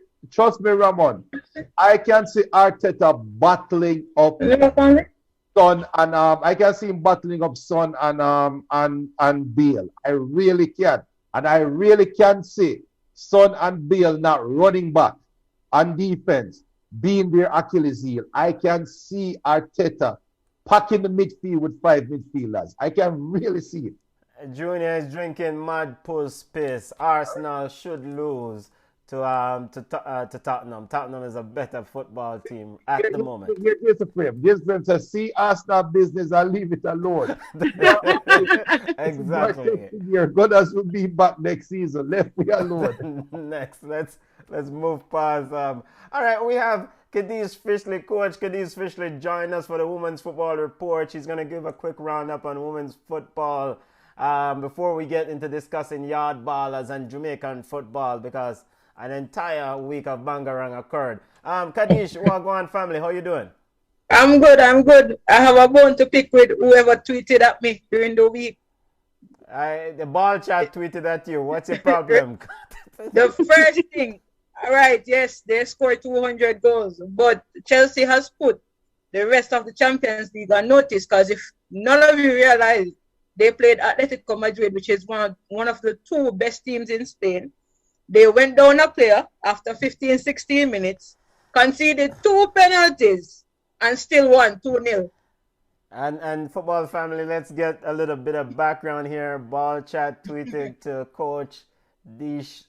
Ramon. I can see Arteta battling up Son and I can see him battling up Son and Bale. I really can. And I really can see Son and Bale not running back on defense, being their Achilles heel. I can see Arteta packing the midfield with 5 midfielders. I can really see it. Junior is drinking mad puss piss. Arsenal should lose to Tottenham. Tottenham is a better football team at the moment. Here's the frame. Here's the frame. To see Arsenal business and leave it alone. Exactly. Your Gunners will be back next season. Left me alone. Next, let's move past. All right, we have Cadiz Fishley, Coach Cadiz Fishley, join us for the Women's Football Report. She's going to give a quick roundup on women's football before we get into discussing yard ballers and Jamaican football, because an entire week of bangarang occurred. Kadish, Wagwan family, how you doing? I'm good. I have a bone to pick with whoever tweeted at me during the week. The ball chat tweeted at you. What's your problem? The first thing, all right, yes, they scored 200 goals, but Chelsea has put the rest of the Champions League on notice, because if none of you realize, they played Atletico Madrid, which is one of the 2 best teams in Spain. They went down a player after 15, 16 minutes, conceded 2 penalties, and still won 2-0. And football family, let's get a little bit of background here. Ball chat tweeted to Coach Dish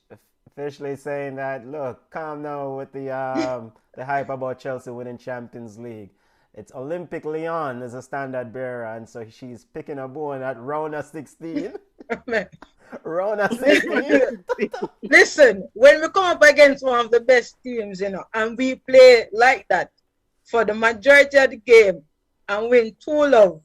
officially saying that, look, calm down with the hype about Chelsea winning Champions League. It's Olympic Lyon as a standard bearer, and so she's picking a bone at round of 16. Round of 16. Listen, when we come up against one of the best teams, and we play like that for the majority of the game and win 2-0,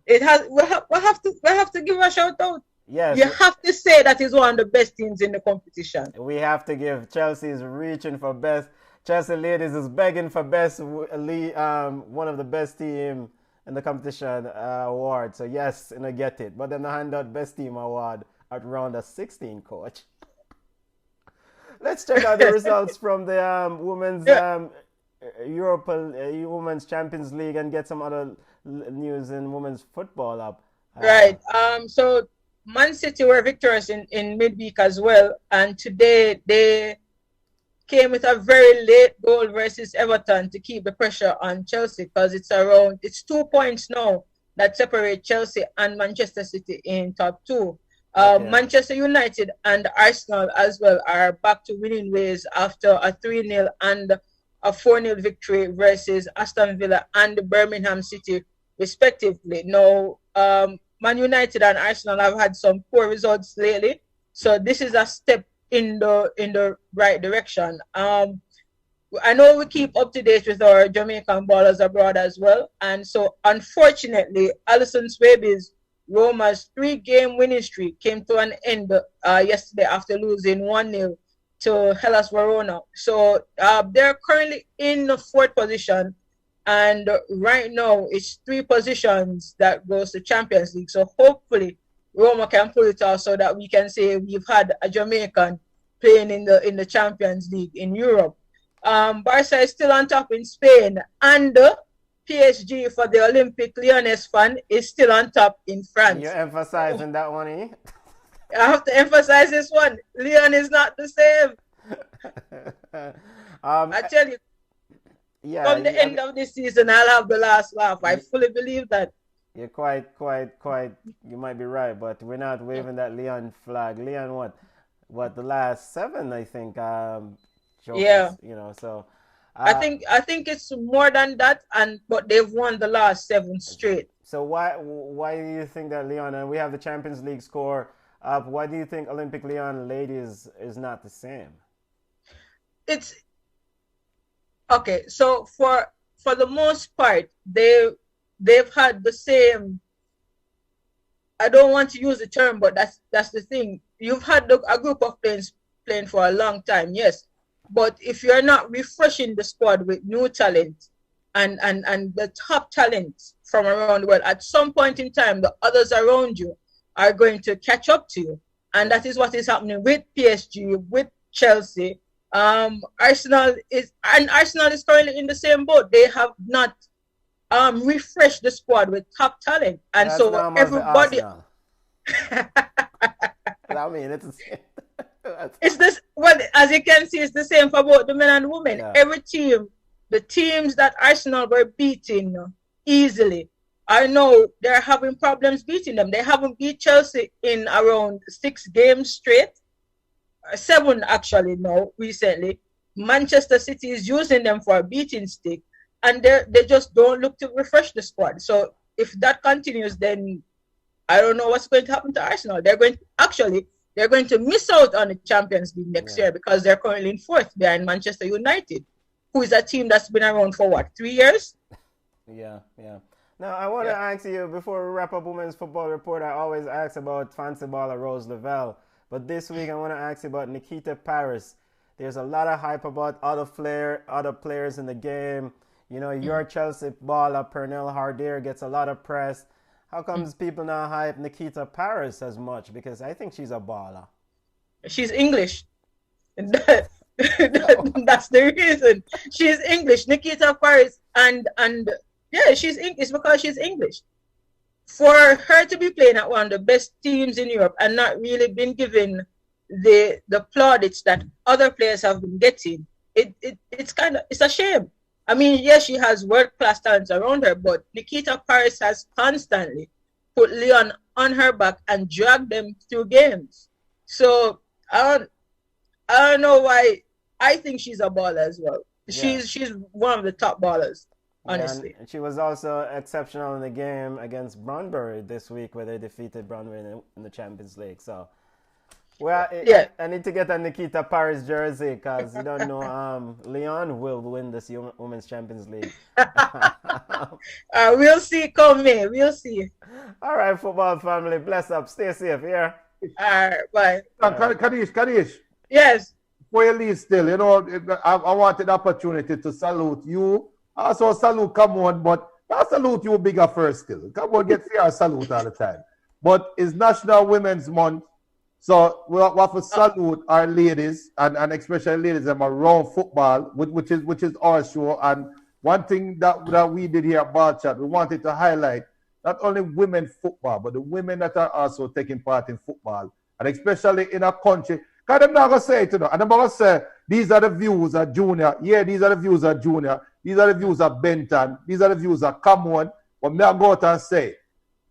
we have to give a shout out. Yes. You have to say that is one of the best teams in the competition. We have to give. Chelsea is reaching for best. Chelsea ladies is begging for best, one of the best team in the competition award. So yes, and I get it. But then I hand out best team award at round of 16, Coach. Let's check out the results from the women's Women's Champions League and get some other news in women's football up. Right. So Man City were victorious in midweek as well, and today they came with a very late goal versus Everton to keep the pressure on Chelsea, because it's 2 points now that separate Chelsea and Manchester City in top 2. Okay. Manchester United and Arsenal as well are back to winning ways after a 3-0 and a 4-0 victory versus Aston Villa and Birmingham City respectively. Now, Man United and Arsenal have had some poor results lately, so this is a step in the right direction. I know we keep up to date with our Jamaican ballers abroad as well, and so unfortunately, Alison Swaby's Roma's 3-game winning streak came to an end yesterday after losing 1-0 to Hellas Verona. So they're currently in the 4th position, and right now it's 3 positions that goes to Champions League. So hopefully Roma can pull it off so that we can say we've had a Jamaican playing in the Champions League in Europe. Barca is still on top in Spain, and PSG for the Olympic Lyonnais fan is still on top in France. You're emphasizing that one, eh? I have to emphasize this one. Lyon is not the same. I tell you, come the end of this season, I'll have the last laugh. I fully believe that. You're quite, you might be right, but we're not waving that Lyon flag. Lyon, what the last 7, I think, yeah. So. I think it's more than that, but they've won the last 7 straight. So why do you think that Lyon, and we have the Champions League score up, why do you think Olympic Lyon ladies is not the same? It's okay. So for the most part, they've had the same. I don't want to use the term, but that's the thing. You've had a group of players playing for a long time, yes. But if you're not refreshing the squad with new talent and the top talents from around the world, at some point in time, the others around you are going to catch up to you. And that is what is happening with PSG, with Chelsea. Arsenal is currently in the same boat. They have not refreshed the squad with top talent. And That's so everybody I mean, it's this, well, as you can see, it's the same for both the men and women. Yeah. Every team, the teams that Arsenal were beating easily, I know they're having problems beating them. They haven't beat Chelsea in around 6 games straight. 7 actually now, recently. Manchester City is using them for a beating stick, and they just don't look to refresh the squad. So if that continues, then I don't know what's going to happen to Arsenal. They're going to miss out on the Champions League next year because they're currently in 4th behind Manchester United, who is a team that's been around for what, 3 years? Yeah. Now, I want to ask you, before we wrap up Women's Football Report, I always ask about fancy baller Rose Lavelle. But this week, I want to ask you about Nikita Paris. There's a lot of hype about other players in the game. You know, your Chelsea baller, Pernell Harder, gets a lot of press. How comes people not hype Nikita Paris as much? Because I think she's a baller. She's English. That's the reason. She's English. Nikita Paris and yeah, it's because she's English. For her to be playing at one of the best teams in Europe and not really been given the plaudits that other players have been getting, it's a shame. I mean, yes, she has world-class talents around her, but Nikita Paris has constantly put Leon on her back and dragged them through games. So I don't know why. I think she's a baller as well. Yeah. She's one of the top ballers, honestly. Yeah, and she was also exceptional in the game against Brøndby this week, where they defeated Brøndby in the Champions League. So, well, I need to get a Nikita Paris jersey because you don't know Leon will win this Women's Champions League. We'll see come May. We'll see. All right, football family. Bless up. Stay safe here. All right, bye. Kadish. Yes. Before you leave still, you know, I wanted the opportunity to salute you. Also salute Camon, but I salute you bigger first still. Camon gets your salute all the time. But it's National Women's Month. So we have to salute our ladies and especially ladies that are around football, which is our show. And one thing that we did here at Ball Chat, we wanted to highlight not only women football, but the women that are also taking part in football. And especially in a country, because I'm not going to say it, you know, and I'm going to say these are the views of Junior. Yeah, these are the views of Junior. These are the views of Benton. These are the views of Camon. But me I go out and say,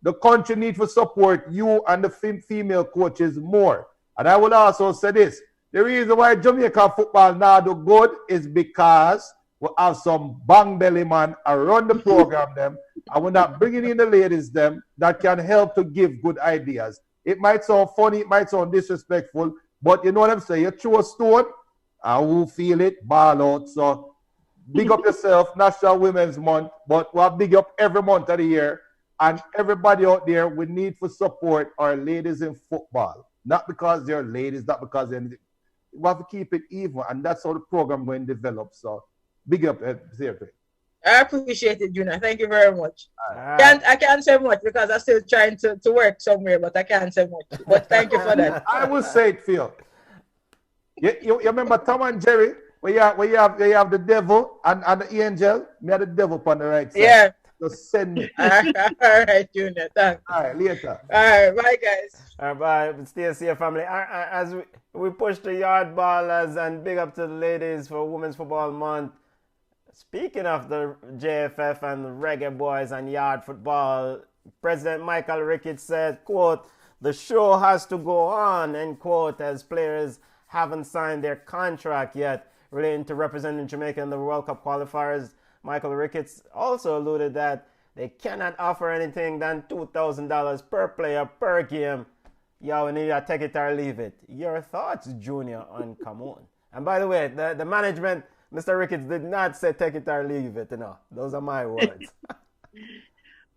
the country needs to support you and the female coaches more. And I will also say this. The reason why Jamaican football now do good is because we have some bang belly man around the program them, and we're not bringing in the ladies them that can help to give good ideas. It might sound funny, it might sound disrespectful, but you know what I'm saying? You throw a stone, and who feel it, ball out. So big up yourself, National Women's Month, but we'll big up every month of the year. And everybody out there, we need to support our ladies in football. Not because they're ladies, not because they're anything. We have to keep it even, and that's how the program going to develop. So big up, seriously. I appreciate it, Junior. Thank you very much. I can't say much because I'm still trying to work somewhere, but I can't say much. But thank you for that. I will say it, Phil. You remember Tom and Jerry, where you have the devil and the angel? Me had the devil on the right side. Yeah. Just send me. All right, Junior. Thanks. All right, later. All right, bye, guys. All right, bye. Stay safe, family. As we push the yard ballers and big up to the ladies for Women's Football Month. Speaking of the JFF and the Reggae Boys and yard football, President Michael Ricketts said, quote, "The show has to go on," end quote, as players haven't signed their contract yet relating to representing Jamaica in the World Cup qualifiers. Michael Ricketts also alluded that they cannot offer anything than $2,000 per player per game. Yo, we need to take it or leave it. Your thoughts, Junior, on Come On? And by the way, the management, Mr. Ricketts, did not say take it or leave it. You know, those are my words.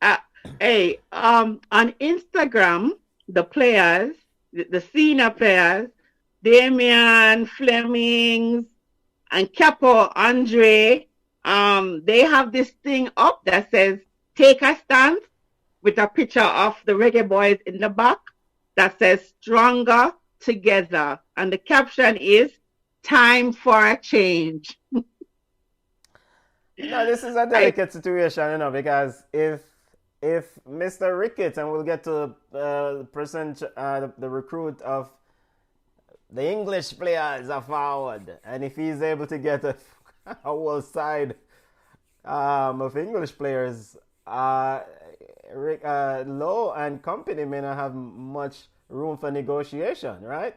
On Instagram, the players, the senior players, Damian, Flemings, and Capo, Andre, they have this thing up that says "Take a stand" with a picture of the Reggae Boys in the back that says "Stronger Together," and the caption is "Time for a change." No, this is a delicate situation, because if Mr. Ricketts, and we'll get to the recruit of the English players are forward, and if he's able to get a whole side of English players, Lowe and company may not have much room for negotiation, right?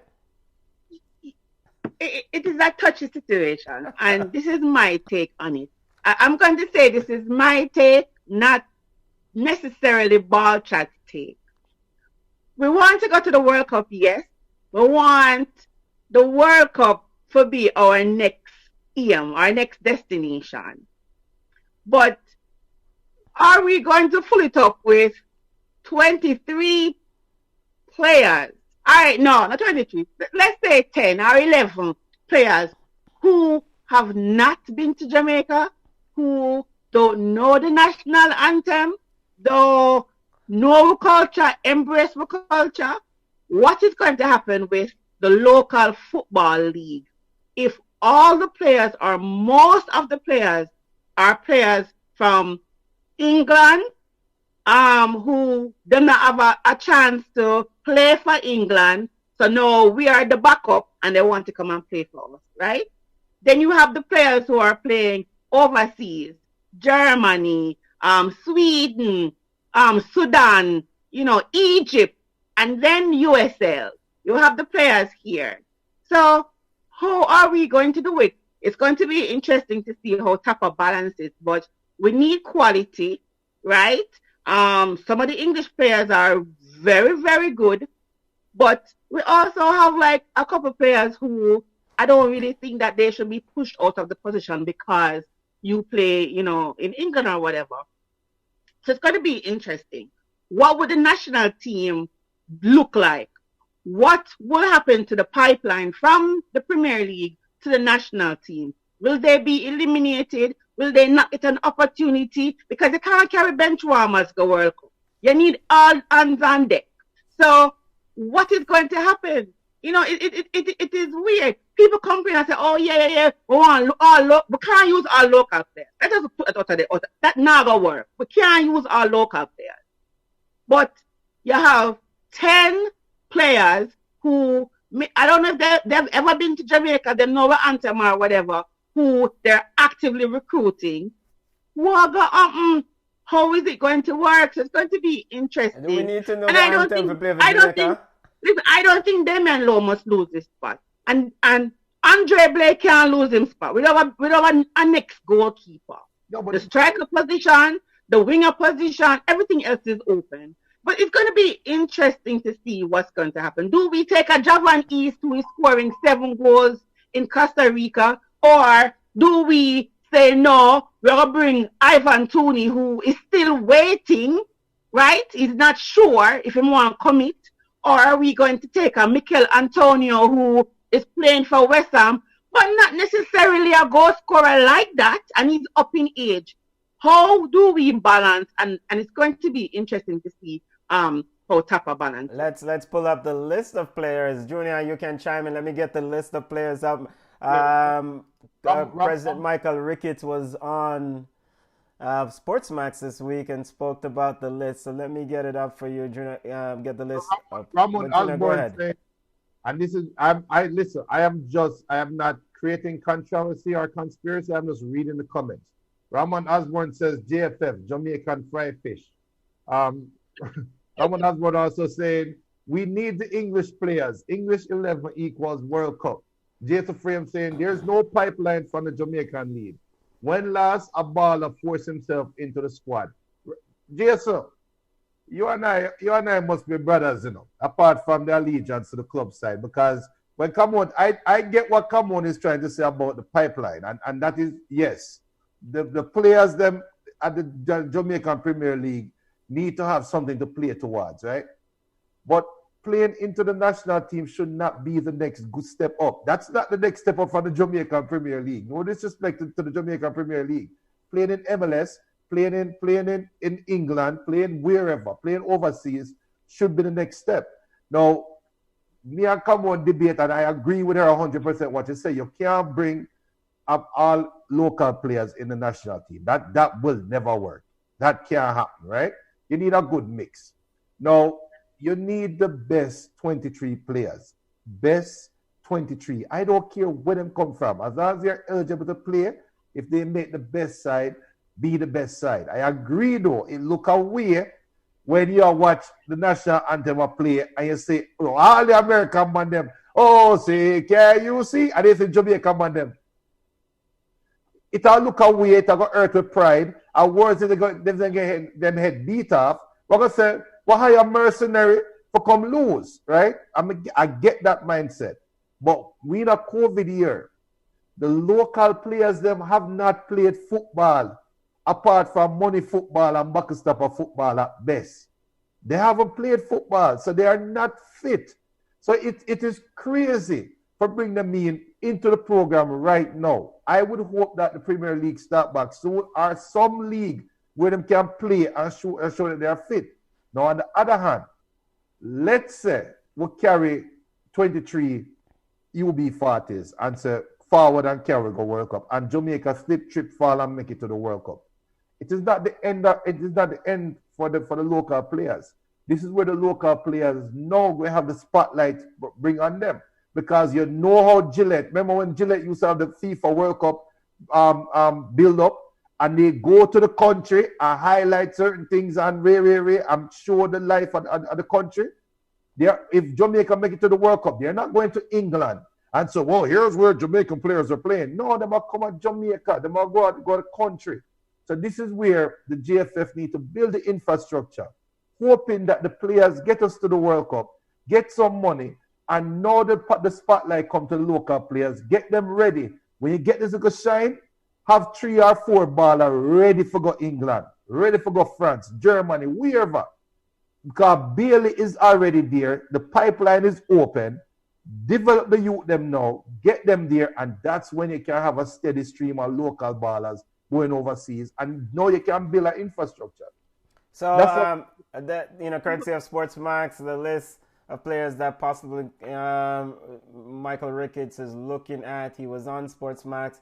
It is a touchy situation, and this is my take on it. I'm going to say this is my take, not necessarily ball chat take. We want to go to the World Cup, yes. We want the World Cup to be our next aim, our next destination. But are we going to fill it up with 23 players? All right, no, not 23. Let's say 10 or 11 players who have not been to Jamaica, who don't know the national anthem, don't know culture, embrace the culture. What is going to happen with the local football league if all the players or most of the players are players from England, who do not have a chance to play for England, so no, we are the backup and they want to come and play for us, right? Then you have the players who are playing overseas, Germany, Sweden, Sudan, Egypt, and then USL. You have the players here. So how are we going to do it? It's going to be interesting to see how Tapa balances, but we need quality, right? Some of the English players are very, very good, but we also have like a couple players who I don't really think that they should be pushed out of the position because you play, in England or whatever. So it's going to be interesting. What would the national team look like? What will happen to the pipeline from the Premier League to the national team? Will they be eliminated? Will they not get an opportunity? Because you can't carry bench warmers go World Cup. You need all hands on deck. So what is going to happen? It is weird. People come in and say, "Oh yeah, we can't use our local players." Let us put it out of the that never work. We can't use our local players. But you have 10 players who, I don't know if they've ever been to Jamaica, they know the anthem or whatever, who they're actively recruiting. How is it going to work? So it's going to be interesting. Do we need to know the anthem to play for Jamaica? I don't think Damian Lowe must lose this spot. And Andre Blake can't lose his spot. We don't have a next goalkeeper. No, the striker position, the winger position, everything else is open. But it's going to be interesting to see what's going to happen. Do we take a Javan East who is scoring 7 goals in Costa Rica? Or do we say, no, we're going to bring Ivan Tooney, who is still waiting, right? He's not sure if he want to commit. Or are we going to take a Mikel Antonio who is playing for West Ham, but not necessarily a goal scorer like that, and he's up in age? How do we balance? And it's going to be interesting to see how Tapa balance. Let's pull up the list of players. Junior, you can chime in. Let me get the list of players up. President Michael Ricketts was on Sportsmax this week and spoke about the list. So let me get it up for you, Junior. Get the list up. Ramon Osborne said, and this is I listen. I am not creating controversy or conspiracy. I'm just reading the comments. Ramon Osborne says JFF, Jamaican fried fish. Ramon Osborne also saying we need the English players. English 11 equals World Cup. Jason Frame saying there's no pipeline from the Jamaican league. When last a baller forced himself into the squad? Jason, you and I must be brothers, apart from the allegiance to the club side. Because when Camon, I get what Camon is trying to say about the pipeline. And that is, yes, the players them at the Jamaican Premier League need to have something to play towards, right? But playing into the national team should not be the next good step up. That's not the next step up for the Jamaican Premier League. No disrespect to the Jamaican Premier League. playing in MLS, playing in England, playing wherever, playing overseas should be the next step. Now, me and come on debate, and I agree with her 100% what you say. You can't bring up all local players in the national team. That will never work. That can't happen, right? You need a good mix. Now, you need the best 23 players. Best 23. I don't care where them come from. As long as they're eligible to play, if they make the best side, be the best side. I agree, though. It look away when you watch the national anthem play and you say, oh, all the American man them, oh, say, can you see? And they say Jamaican man them. It'll look away, it'll go hurt with pride, and worse, they get them head beat off. We're going to say, well, how you mercenary for come lose, right? I get that mindset. But we in a COVID year, the local players them have not played football apart from money football and bucketstopper football at best. They haven't played football, so they are not fit. So it is crazy for bringing them into the program right now. I would hope that the Premier League start back soon, or some league where them can play and show that they are fit. Now, on the other hand, let's say we carry 23 UB40s and say forward and carry go World Cup, and Jamaica slip, trip, fall, and make it to the World Cup. It is not the end for the local players. This is where the local players know we have the spotlight bring on them. Because you know how Gillette, remember when Gillette used to have the FIFA World Cup build up, and they go to the country and highlight certain things and and show the life of the country. If Jamaica make it to the World Cup, they're not going to England. And so, well, here's where Jamaican players are playing. No, they must come to Jamaica. They must go to the country. So this is where the JFF need to build the infrastructure, hoping that the players get us to the World Cup, get some money, and now the spotlight come to the local players. Get them ready. When you get this little shine, have 3 or 4 ballers ready for go England, ready for go France, Germany, wherever. Because Bailey is already there. The pipeline is open. Develop the youth them now. Get them there. And that's when you can have a steady stream of local ballers going overseas. And now you can build an infrastructure. So, courtesy of Sports Max, the list of players that possibly Michael Ricketts is looking at. He was on Sports Max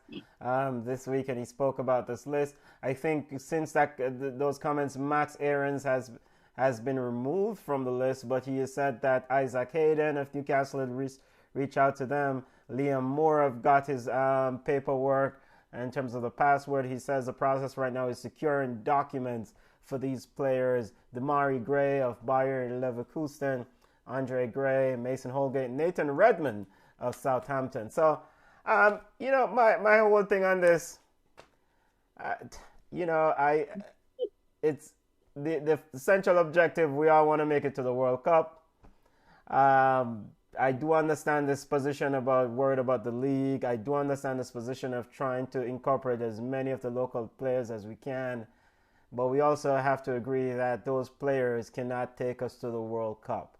this week and he spoke about this list. I think since those comments, Max Aarons has been removed from the list, but he has said that Isaac Hayden of Newcastle had reach out to them. Liam Moore have got his paperwork. In terms of the password, he says the process right now is securing documents for these players. Damari Gray of Bayer Leverkusen, Andre Gray, Mason Holgate, Nathan Redmond of Southampton. So, my whole thing on this, it's the central objective. We all want to make it to the World Cup. I do understand this position about worried about the league. I do understand this position of trying to incorporate as many of the local players as we can. But we also have to agree that those players cannot take us to the World Cup.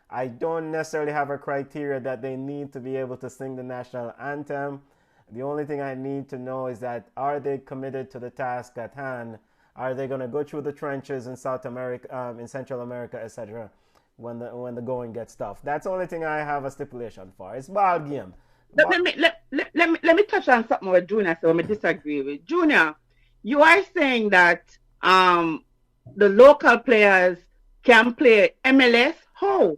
I don't necessarily have a criteria that they need to be able to sing the national anthem. The only thing I need to know is that are they committed to the task at hand? Are they going to go through the trenches in South America, in Central America, etc. when the going gets tough? That's the only thing I have a stipulation for. It's ball game. Let me touch on something with Junior. So I disagree with Junior. You are saying that the local players can play MLS. How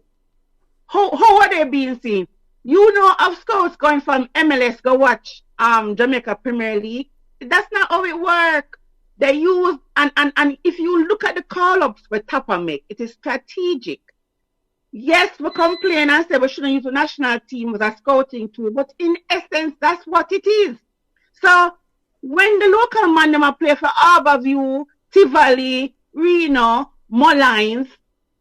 are they being seen? You know of scouts going from MLS go watch Jamaica Premier League. That's not how it works. They use and if you look at the call-ups with Tapa make, it is strategic. Yes, we complain and say we shouldn't use the national team as a scouting tool, but in essence, that's what it is. So when the local man them play for Harborview, Tivoli, Reno, Mullines,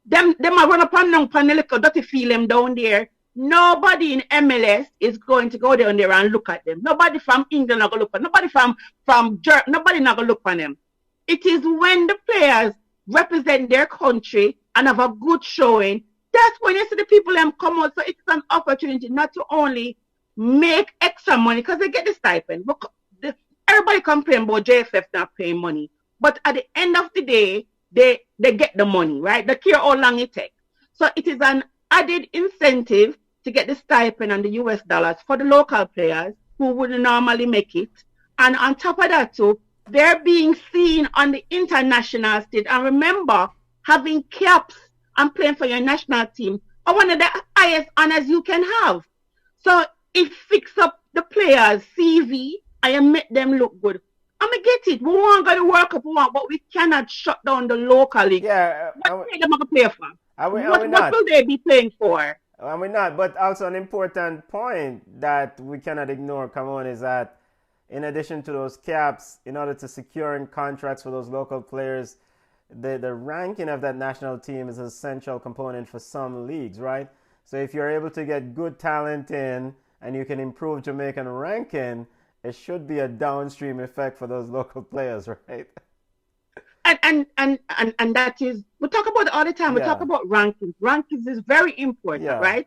them a run up and down upon the little dirty feel them down there. Nobody in MLS is going to go down there and look at them. Nobody from England not going to look at them. Nobody from Germany, nobody not going to look at them. It is when the players represent their country and have a good showing, that's when you see the people them come out. So it's an opportunity not to only make extra money because they get the stipend. But everybody complain about JFF not paying money. But at the end of the day, they get the money, right? They care how long it takes. So it is an added incentive to get the stipend and the US dollars for the local players who wouldn't normally make it. And on top of that too, they're being seen on the international stage. And remember, having caps and playing for your national team are one of the highest honors you can have. So it fix up the players' CV and make them look good. I'm gonna get it. We want to go to World Cup, but we cannot shut down the local league. Yeah, what play them gonna play for? What will they be playing for? And we're not. But also an important point that we cannot ignore, come on, is that in addition to those caps, in order to securing contracts for those local players, the ranking of that national team is an essential component for some leagues, right? So if you're able to get good talent in and you can improve Jamaican ranking, it should be a downstream effect for those local players, right? And that is, we talk about it all the time. We talk about rankings. Rankings is very important, right?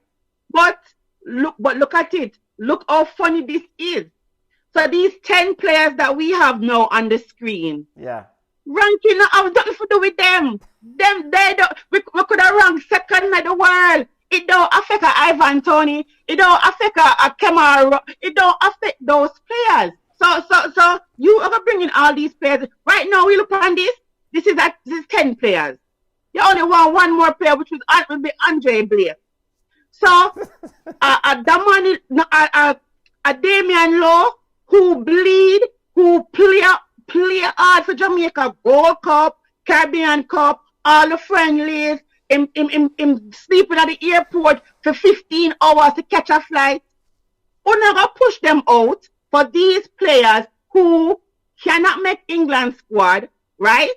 But look at it. Look how funny this is. So these 10 players that we have now on the screen. Yeah. Ranking have nothing to do with them. We could have ranked second in the world. It don't affect Ivan Toney. It don't affect Kemar. It don't affect those players. So you are bringing all these players. Right now, we look on this. This is 10 players. You only want one more player, which will be Andre Blake. So a Damian Lowe who bleed, who play hard for Jamaica, Gold Cup, Caribbean Cup, all the friendlies. Him sleeping at the airport for 15 hours to catch a flight. We're not going to push them out for these players who cannot make England squad, right?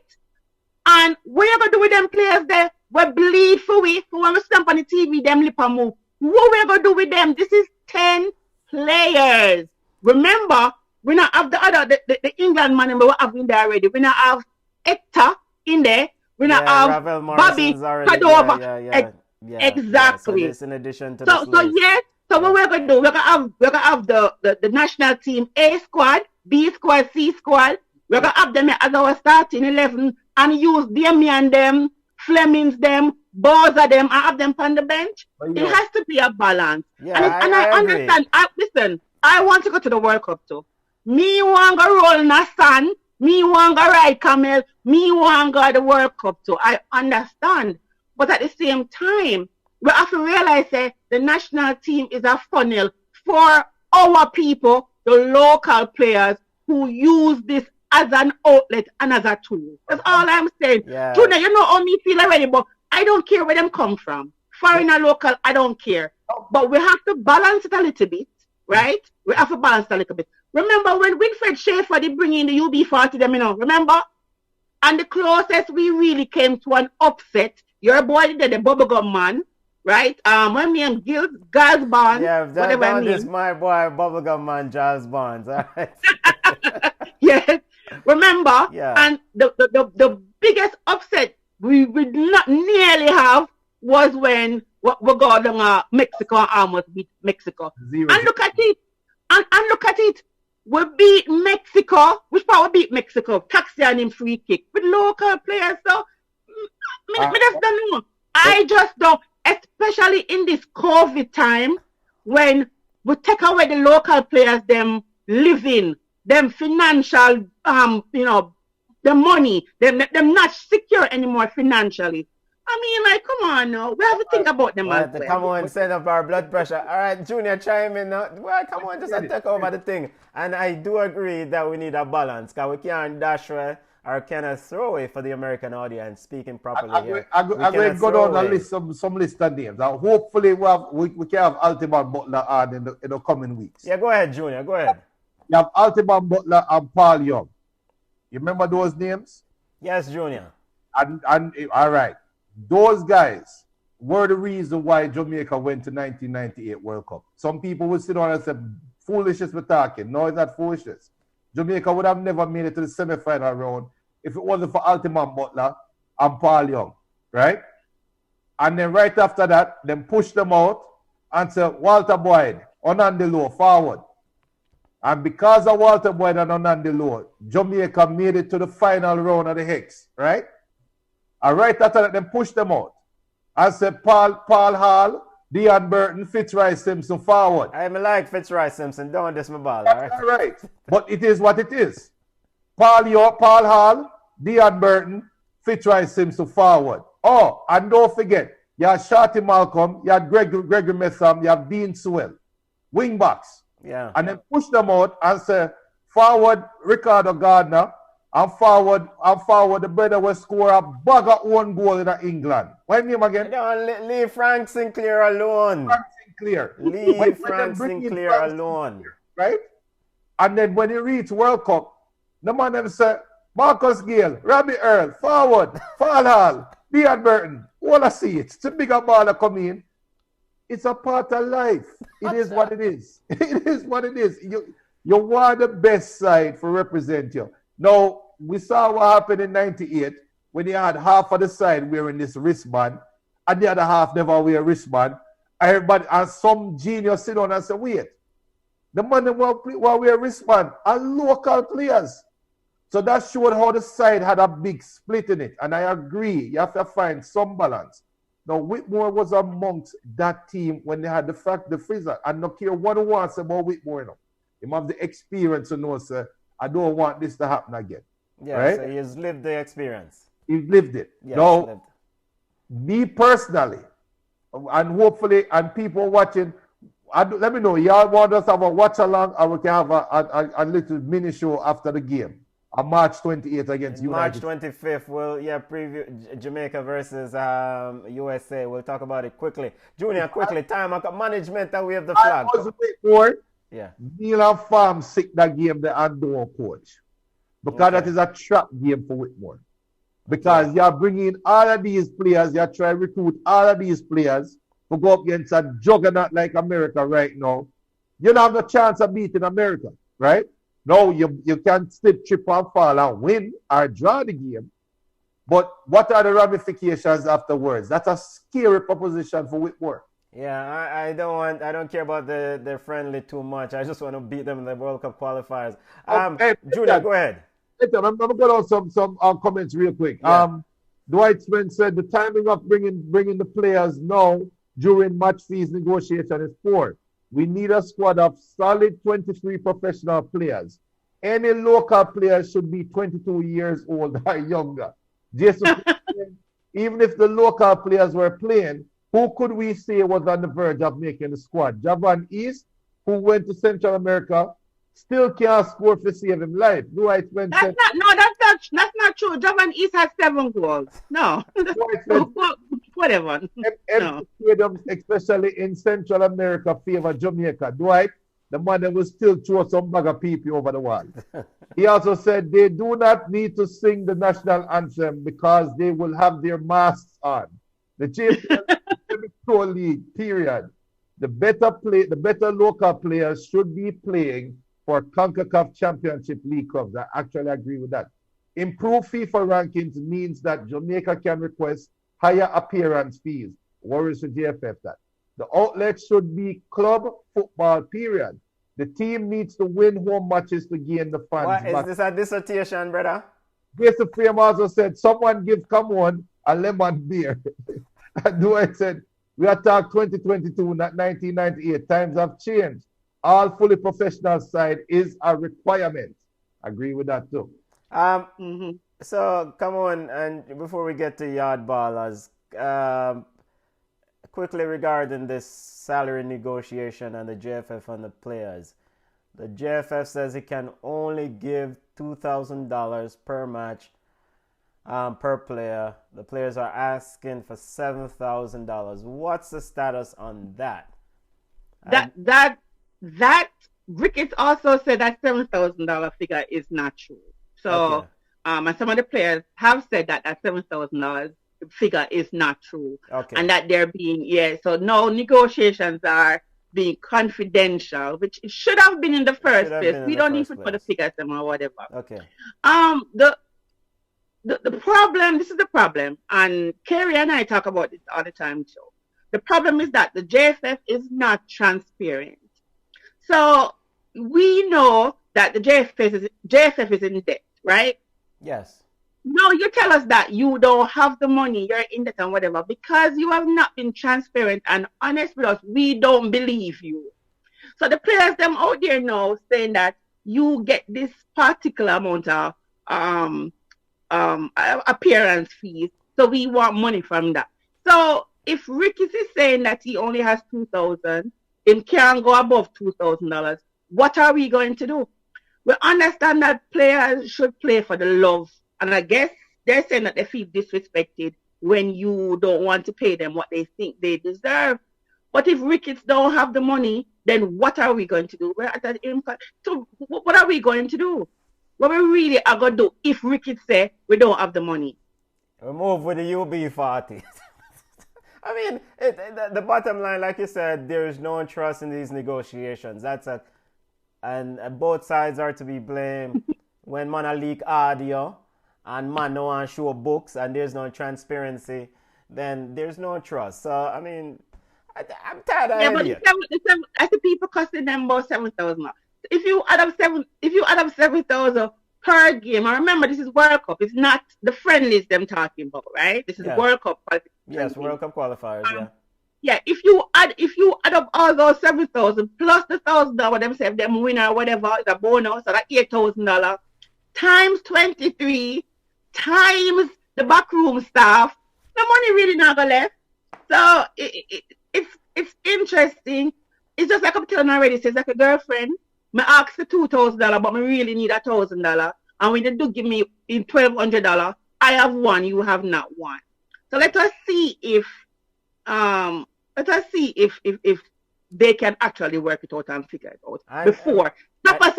And what are going to do with them players there? We bleed for when we stamp on the TV, them lip and move. What we going to do with them? This is 10 players. Remember, we not have the England man we have in there already. We not have Hector in there. We not have Bobby Padova. Exactly. So this in addition to so what we're gonna do? We're gonna have the national team A squad, B squad, C squad. We're gonna have them as our starting 11 and use Damian them, Flemings them, Bowser them, and have them on the bench. It has to be a balance. Yeah, and I understand. Listen, I want to go to the World Cup too. Me want to roll in the sun. Me want to ride camel. Me want to go to the World Cup too. I understand. But at the same time, we have to realize that the national team is a funnel for our people, the local players who use this as an outlet and as a tool. That's all I'm saying. Yeah. Junior, you know how me feel already, but I don't care where them come from. Foreign or local, I don't care. But we have to balance it a little bit, right? We have to balance it a little bit. Remember when Winfred Schaefer did bring in the UB40 them, remember? And the closest we really came to an upset, your boy did the bubblegum man, right? When me and Giles Barnes. Yeah, that is my boy, bubblegum man, Giles Barnes. All right. Yes. Remember? Yeah. And the biggest upset we would not nearly have was when we got on Mexico and almost beat Mexico. 0-0. And look at it. And look at it. We beat Mexico. Which part we beat Mexico? Taxi and him free kick. With local players, so I just don't know. I just don't, especially in this COVID time when we take away the local players, them living, them financial, the money, them not secure anymore financially. I mean, like, come on now. We have to think about them as well. Come on, set up our blood pressure. All right, Junior, chime in now. Well, come on, just take over the thing. And I do agree that we need a balance, because we can't dash away or kind of throw away for the American audience, speaking properly here. I'm going to go down and list some list of names. And hopefully we can have Altiman Butler on in the coming weeks. Yeah, go ahead, Junior. Go ahead. You have Altiman Butler and Paul Young. You remember those names? Yes, Junior. And all right. Those guys were the reason why Jamaica went to 1998 World Cup. Some people would sit down and say, foolishness we're talking. No, it's not foolishness. Jamaica would have never made it to the semi-final round if it wasn't for Altiman Butler and Paul Young, right? And then right after that, then push them out and say, Walter Boyd, Onandelo, forward. And because of Walter Boyd and Onandi Lowe, Jamaica made it to the final round of the Hex, right? And right after that, they pushed them out. I said Paul Hall, Deon Burton, Fitzroy Simpson forward. I like Fitzroy Simpson. Don't diss my ball, That's all right. But it is what it is. Paul Hall, Deon Burton, Fitzroy Simpson forward. Oh, and don't forget, you had Shorty Malcolm, you had Gregory Metham, you have Dean Sewell. Wing backs. Yeah. And then push them out and say, forward Ricardo Gardner, and forward the brother will score a bag of one goal in England. What name again? Don't leave Frank Sinclair alone. Frank Sinclair. Leave Frank Sinclair alone. Right? And then when he reach World Cup, the man them say, Marcus Gale, Robbie Earl, forward, Fall Hall, Deon Burton, all I see it. It's a bigger ball that come in. It's a part of life. It is what it is. It is what it is. You want the best side for represent you. Now, we saw what happened in 98 when you had half of the side wearing this wristband and the other half never wear wristband. Everybody, and some genius sit down and say, wait, the man that will wear wristband are local players. So that showed how the side had a big split in it. And I agree, you have to find some balance. Now, Whitmore was amongst that team when they had the freezer. And no care what he wants about Whitmore. You know. He have the experience to know, sir, I don't want this to happen again. Yeah, right? So he has lived the experience. He lived it. Yes, now, me personally, and hopefully, and people watching, let me know, y'all want us to have a watch along or we can have a little mini show after the game. On March 28th against United. March 25th, we'll preview Jamaica versus USA. We'll talk about it quickly. Junior, quickly, time management and we have the flag. I was Whitmore. Yeah. Neil and Farm sick that game the Andor coach. Because that is a trap game for Whitmore. Because you're bringing all of these players, you're trying to recruit all of these players to go up against a juggernaut like America right now. You don't have no chance of beating America, right? No, you can slip, trip, and fall and win or draw the game. But what are the ramifications afterwards? That's a scary proposition for Whitmore. Yeah, I don't care about the friendly too much. I just want to beat them in the World Cup qualifiers. Junior, go ahead. I'm going to go on some comments real quick. Yeah. Dwight Spence said the timing of bringing the players now during match fees negotiation is poor. We need a squad of solid 23 professional players. Any local players should be 22 years old or younger. Jason, even if the local players were playing, who could we say was on the verge of making the squad? Javan East, who went to Central America, still can't score to save him life. That's not true. Javan East has 7 goals. No. Whatever. Stadiums, especially in Central America, favor Jamaica. Dwight, the man that will still throw some bag of pee over the wall. He also said they do not need to sing the national anthem because they will have their masks on. The JPL League, period. The better local players should be playing for CONCACAF Championship League clubs. I actually agree with that. Improved FIFA rankings means that Jamaica can request higher appearance fees. Worries for JFF that. The outlet should be club football, period. The team needs to win home matches to gain the fans. What, is this a dissertation, brother? Jason Frame also said, someone give Cameron a lemon beer. And Dwight said, we attack 2022, not 1998. Times have changed. All fully professional side is a requirement. Agree with that too. So come on, and before we get to yard ballers, quickly regarding this salary negotiation and the JFF and the players. The JFF says it can only give $2,000 per match per player. The players are asking for $7,000. What's the status on that? That Ricketts also said that $7,000 figure is not true. So, okay. And some of the players have said that $7,000 figure is not true. Okay. And that they're being, so no negotiations are being confidential, which it should have been in the first place. We don't need to put the figures or whatever. Okay. The problem, this is the problem, and Kerry and I talk about this all the time too. The problem is that the JFF is not transparent. So we know that the JFF is in debt, right? Yes. No, you tell us that you don't have the money, you're in debt and whatever, because you have not been transparent and honest with us. We don't believe you. So the players them out there now saying that you get this particular amount of appearance fees, so we want money from that. So if Ricky is saying that he only has 2,000, him can't go above $2,000, what are we going to do? We understand that players should play for the love, and I guess they're saying that they feel disrespected when you don't want to pay them what they think they deserve. But if Ricketts don't have the money, then what are we going to do? We're at an impact. So what are we going to do? What we really are going to do if Ricketts say we don't have the money? We move with the UB40. I mean, the bottom line, like you said, there is no trust in these negotiations. And both sides are to be blamed when man leak audio and man no one show books and there's no transparency, then there's no trust. So I mean, I'm tired of but I see people costing them about 7,000. If you add up 7,000 per game, and remember this is World Cup. It's not the friendlies them talking about, right? This is World Cup. Yes, World Cup qualifiers. Yeah, if you add up all those 7,000 plus the $1,000 them say them win or whatever, the bonus, so that $8,000 times 23 times the backroom staff, the money really not gonna left. So it's interesting. It's just like I'm telling already. Says like a girlfriend. Me ask for $2,000, but me really need $1,000, and when they do give me in $1,200, I have one, you have not one. So let us see if they can actually work it out and figure it out before. Tapper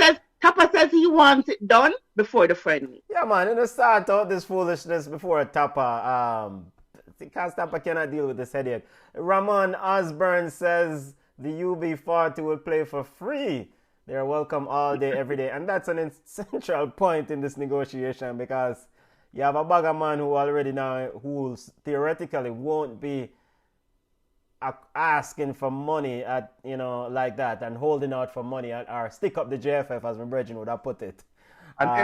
says he wants it done before the friendly. Yeah, man, and start out this foolishness before Tapper. Because Tapper cannot deal with this headache. Ramon Osborne says the UB40 will play for free. They're welcome all day, every day. And that's an essential point in this negotiation, because you have a bagger man who already now, who theoretically won't be asking for money at, like that, and holding out for money or stick up the JFF, as my brethren would have put it. But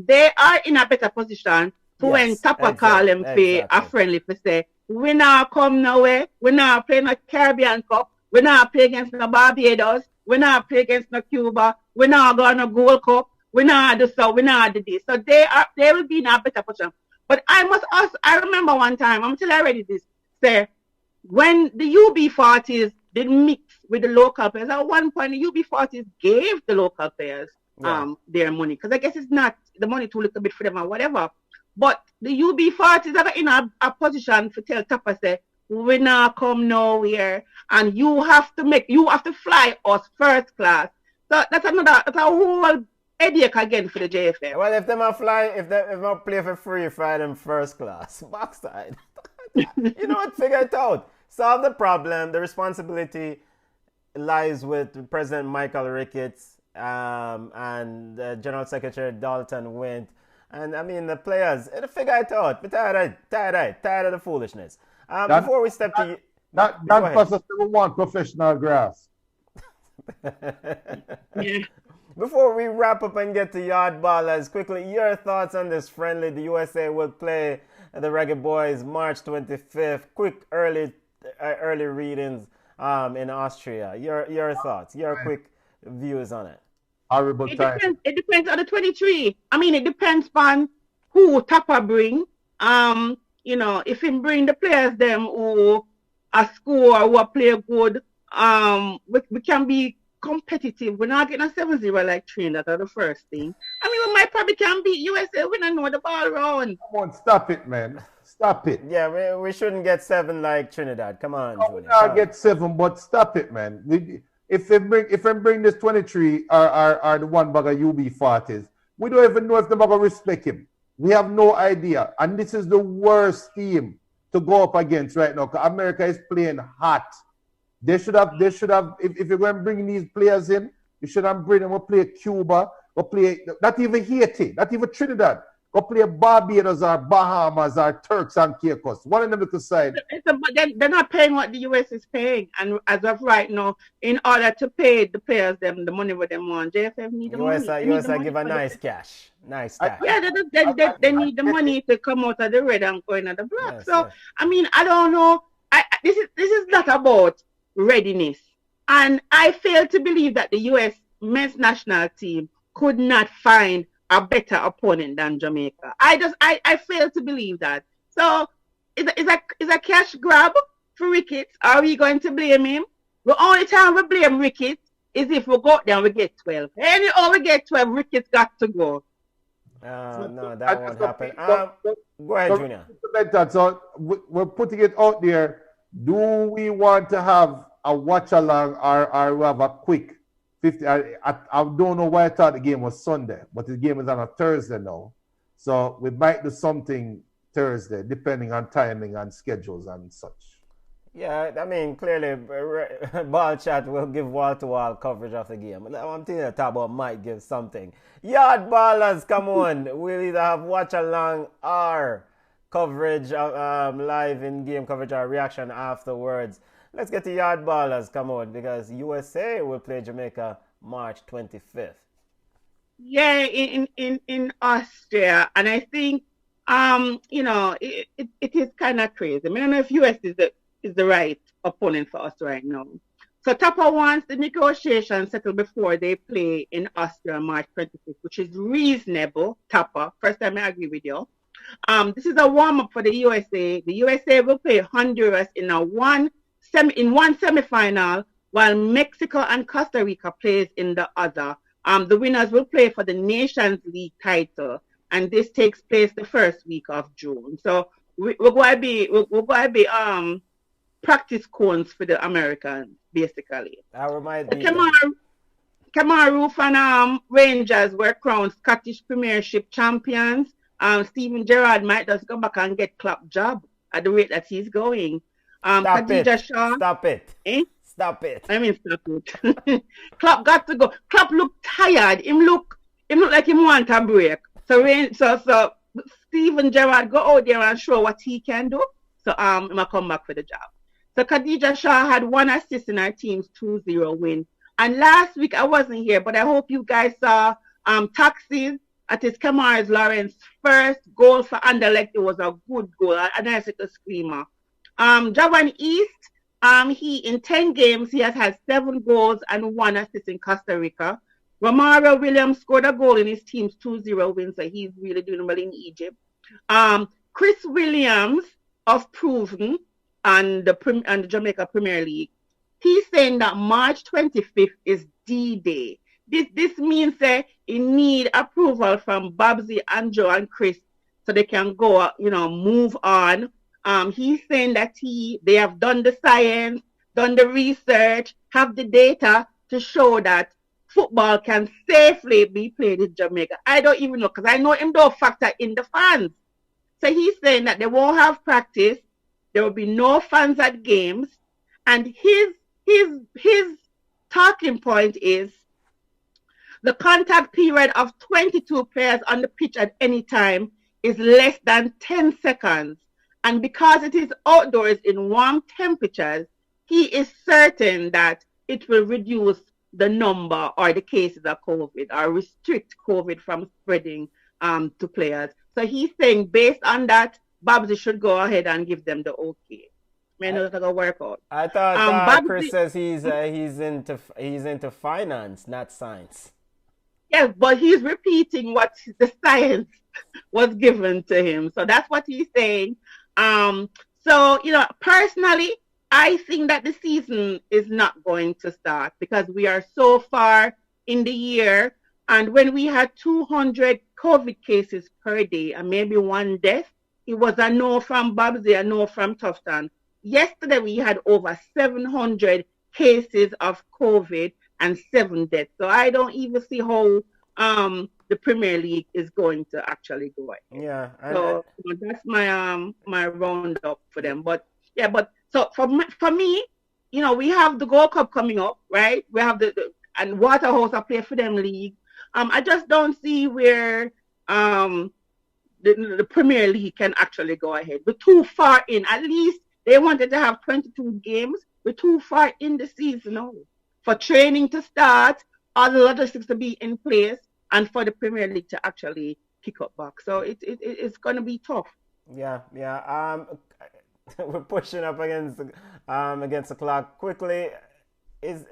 they are in a better position to when Tapper call them for a friendly to say, we not come nowhere, we not play no Caribbean Cup, we not play against no Barbados, we not play against no Cuba, we not go no Gold Cup, we not do so, we not do this. So they will be in a better position. But I remember one time, I'm telling you already this, say, when the UB40s did mix with the local players, at one point the UB40s gave the local players their money, because I guess it's not the money too little bit for them or whatever. But the UB40s are in a position to tell Tapper, say, we not come nowhere, and you have to fly us first class. So that's a whole headache again for the JFF. Well, if they play for free, fly them first class. Backside. You know what? Figure it out. Solve the problem. The responsibility lies with President Michael Ricketts and General Secretary Dalton Wint. And I mean, the players, figure it out. But tired of the foolishness. Before we step to you. That person still want professional grass. Before we wrap up and get to yard ballers, quickly, your thoughts on this friendly. The USA will play the Reggae Boys March 25th. Quick early readings in Austria. Your thoughts, your quick views on it. Horrible time. It depends on the 23. I mean, it depends on who Tapper bring. If he bring the players them who are score, who are play good, we can be competitive. We're not getting a 7-0 like Trinidad. That's the first thing. I mean, we might probably can beat USA. We don't know the ball round. Come on, stop it, man. Stop it. Yeah, we shouldn't get 7 like Trinidad. Come on, Junior. I'll get 7, but stop it, man. If I bring this 23 or the one bag of UB40s, we don't even know if they're going to respect him. We have no idea. And this is the worst team to go up against right now, because America is playing hot. They should have, if you're going to bring these players in, you should have bring them, we'll play Cuba, we'll play, not even Haiti, not even Trinidad. Go play Barbados or Bahamas or Turks and Caicos. One of them little side. But they're not paying what the US is paying. And as of right now, in order to pay the players them the money what they want, JFF need the money. USA give a nice cash. Nice cash. Yeah, they need the money to come out of the red and go into the black. Yes, so yes. I mean, I don't know. This is not about readiness. And I fail to believe that the US men's national team could not find a better opponent than Jamaica. I fail to believe that. So is a cash grab for Ricketts? Are we going to blame him? The only time we blame Ricketts is if we go out there and we get 12. Anyhow we get 12, Ricketts got to go. No, that won't happen. Go ahead, Junior. So we're putting it out there. Do we want to have a watch along or we have a quick 50? I don't know why I thought the game was Sunday, but the game is on a Thursday now. So we might do something Thursday, depending on timing and schedules and such. Yeah, I mean, clearly, Ball Chat will give wall-to-wall coverage of the game. I'm thinking the top about might give something. Yard Ballers, come on. We'll either have watch-along or coverage, live in-game coverage or reaction afterwards. Let's get to Yard Ballers, come on, because USA will play Jamaica March 25th. Yeah, in Austria. And I think, it is kind of crazy. I mean, I don't know if US is the right opponent for us right now. So Tapa wants the negotiation settled before they play in Austria March 25th, which is reasonable, Tapa. First time I agree with you. This is a warm-up for the USA. The USA will play Honduras in one semifinal, while Mexico and Costa Rica plays in the other. The winners will play for the Nations League title, and this takes place the first week of June. So we're going to be practice cones for the Americans, basically. That reminds me. Kamaru and Rangers were crowned Scottish Premiership champions. Steven Gerrard might just go back and get Klopp job at the rate that he's going. Stop it. Shaw, Stop it. Eh? Stop it. I mean, stop it. Klopp got to go. Klopp looked tired. Him look like he want a break. So Steven Gerrard go out there and show what he can do. So he might come back for the job. So Khadija Shaw had 1 assist in her team's 2-0 win. And last week I wasn't here, but I hope you guys saw Taxis at his Kamara's Lawrence first goal for Anderlecht. It was a good goal, a nice little screamer. Javan East, he in 10 games he has had 7 goals and 1 assist in Costa Rica. Romario Williams scored a goal in his team's 2-0 win, so he's really doing well in Egypt. Chris Williams of Proven and the Jamaica Premier League, he's saying that March 25th is D-Day. This means that he need approval from Babsy, Joe, and Chris so they can go, move on. He's saying that they have done the science, done the research, have the data to show that football can safely be played in Jamaica. I don't even know, because I know him don't factor in the fans. So he's saying that they won't have practice, there will be no fans at games, and his talking point is the contact period of 22 players on the pitch at any time is less than 10 seconds. And because it is outdoors in warm temperatures, he is certain that it will reduce the number or the cases of COVID or restrict COVID from spreading to players. So he's saying based on that, Babsy should go ahead and give them the okay. May know that will work out. I thought Chris says he's into finance, not science. Yes, but he's repeating what the science was given to him. So that's what he's saying. So, personally, I think that the season is not going to start because we are so far in the year. And when we had 200 COVID cases per day and maybe 1 death, it was a no from Babsy, a no from Tufton. Yesterday, we had over 700 cases of COVID and 7 deaths. So I don't even see how the Premier League is going to actually go ahead. Yeah. So that's my roundup for them. But so for me, we have the Gold Cup coming up, right? We have and Waterhouse I play for them league. I just don't see where the Premier League can actually go ahead. We're too far in. At least they wanted to have 22 games. We're too far in the season now for training to start, all the logistics to be in place, and for the Premier League to actually pick up back. So it's going to be tough. Yeah, yeah. We're pushing up against the clock quickly. Is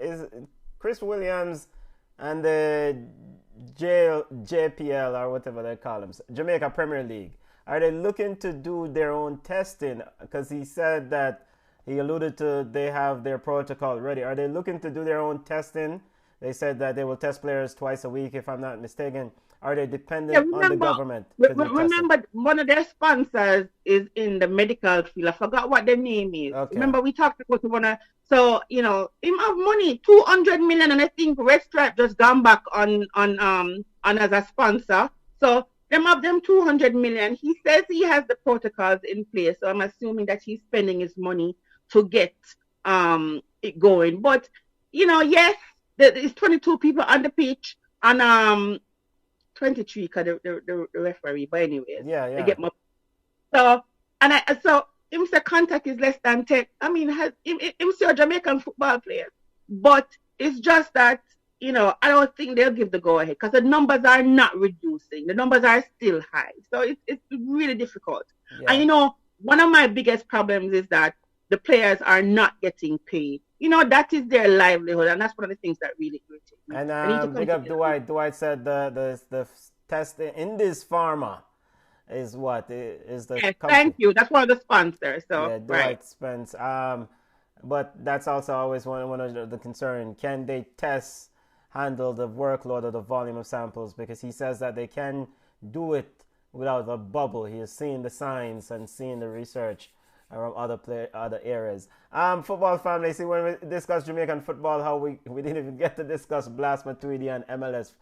Chris Williams and the JPL or whatever they call them, Jamaica Premier League, are they looking to do their own testing? Because he said that he alluded to they have their protocol ready. Are they looking to do their own testing? They said that they will test players twice a week, if I'm not mistaken. Are they dependent on the government? Remember, one of their sponsors is in the medical field. I forgot what their name is. Okay. Remember, we talked about one. So him have money, 200 million, and I think Red Stripe just gone back on as a sponsor. So them have them 200 million. He says he has the protocols in place. So I'm assuming that he's spending his money to get it going. But yes, there's 22 people on the pitch, and 23 because the referee, but anyways, they get more. So him say contact is less than 10. I mean, him still a Jamaican football player, but it's just that I don't think they'll give the go ahead because the numbers are not reducing. The numbers are still high, so it's really difficult. Yeah. And one of my biggest problems is that the players are not getting paid. That is their livelihood, and that's one of the things that really irritates me. And big up Dwight. Dwight said the test in this pharma is what is the company. Thank you. That's one of the sponsors. So yeah, Dwight Spence. But that's also always one of the concern. Can they handle the workload or the volume of samples? Because he says that they can do it without a bubble. He is seeing the signs and seeing the research around other areas. Football family, see, when we discuss Jamaican football, how we didn't even get to discuss Blas Matuidi and MLS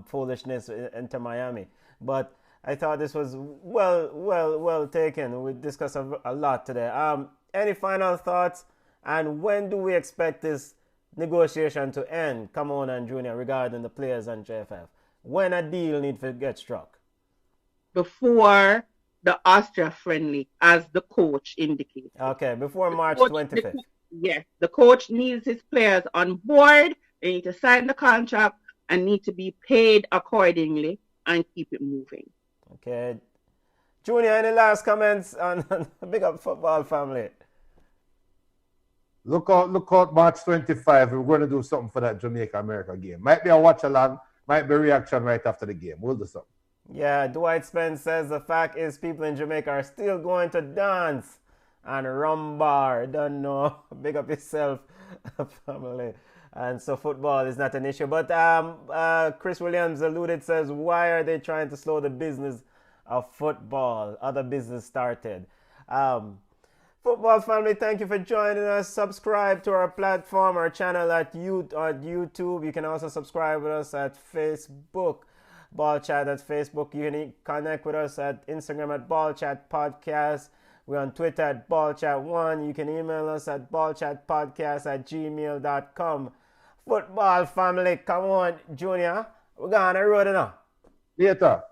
foolishness into Miami. But I thought this was well taken. We discussed a lot today. Any final thoughts? And when do we expect this negotiation to end, Camona and Junior, regarding the players and JFF? When a deal needs to get struck? Before the Austria friendly, as the coach indicated. Okay, before March 25th. Yes, the coach needs his players on board. They need to sign the contract and need to be paid accordingly and keep it moving. Okay. Junior, any last comments on Big Up Football family? Look out March 25. We're going to do something for that Jamaica-America game. Might be a watch-along, might be a reaction right after the game. We'll do something. Yeah, Dwight Spence says the fact is people in Jamaica are still going to dance and rumbar. Don't know. Big up yourself, family. And so football is not an issue. But Chris Williams alluded, says, why are they trying to slow the business of football? Other business started. Football family, thank you for joining us. Subscribe to our platform, our channel at YouTube. You can also subscribe with us at Facebook. Ball Chat at Facebook. You can connect with us at Instagram at Ball Chat Podcast. We're on Twitter at Ball Chat 1. You can email us at ballchatpodcast@gmail.com. Football family, come on, Junior. We're going on the road now. Later.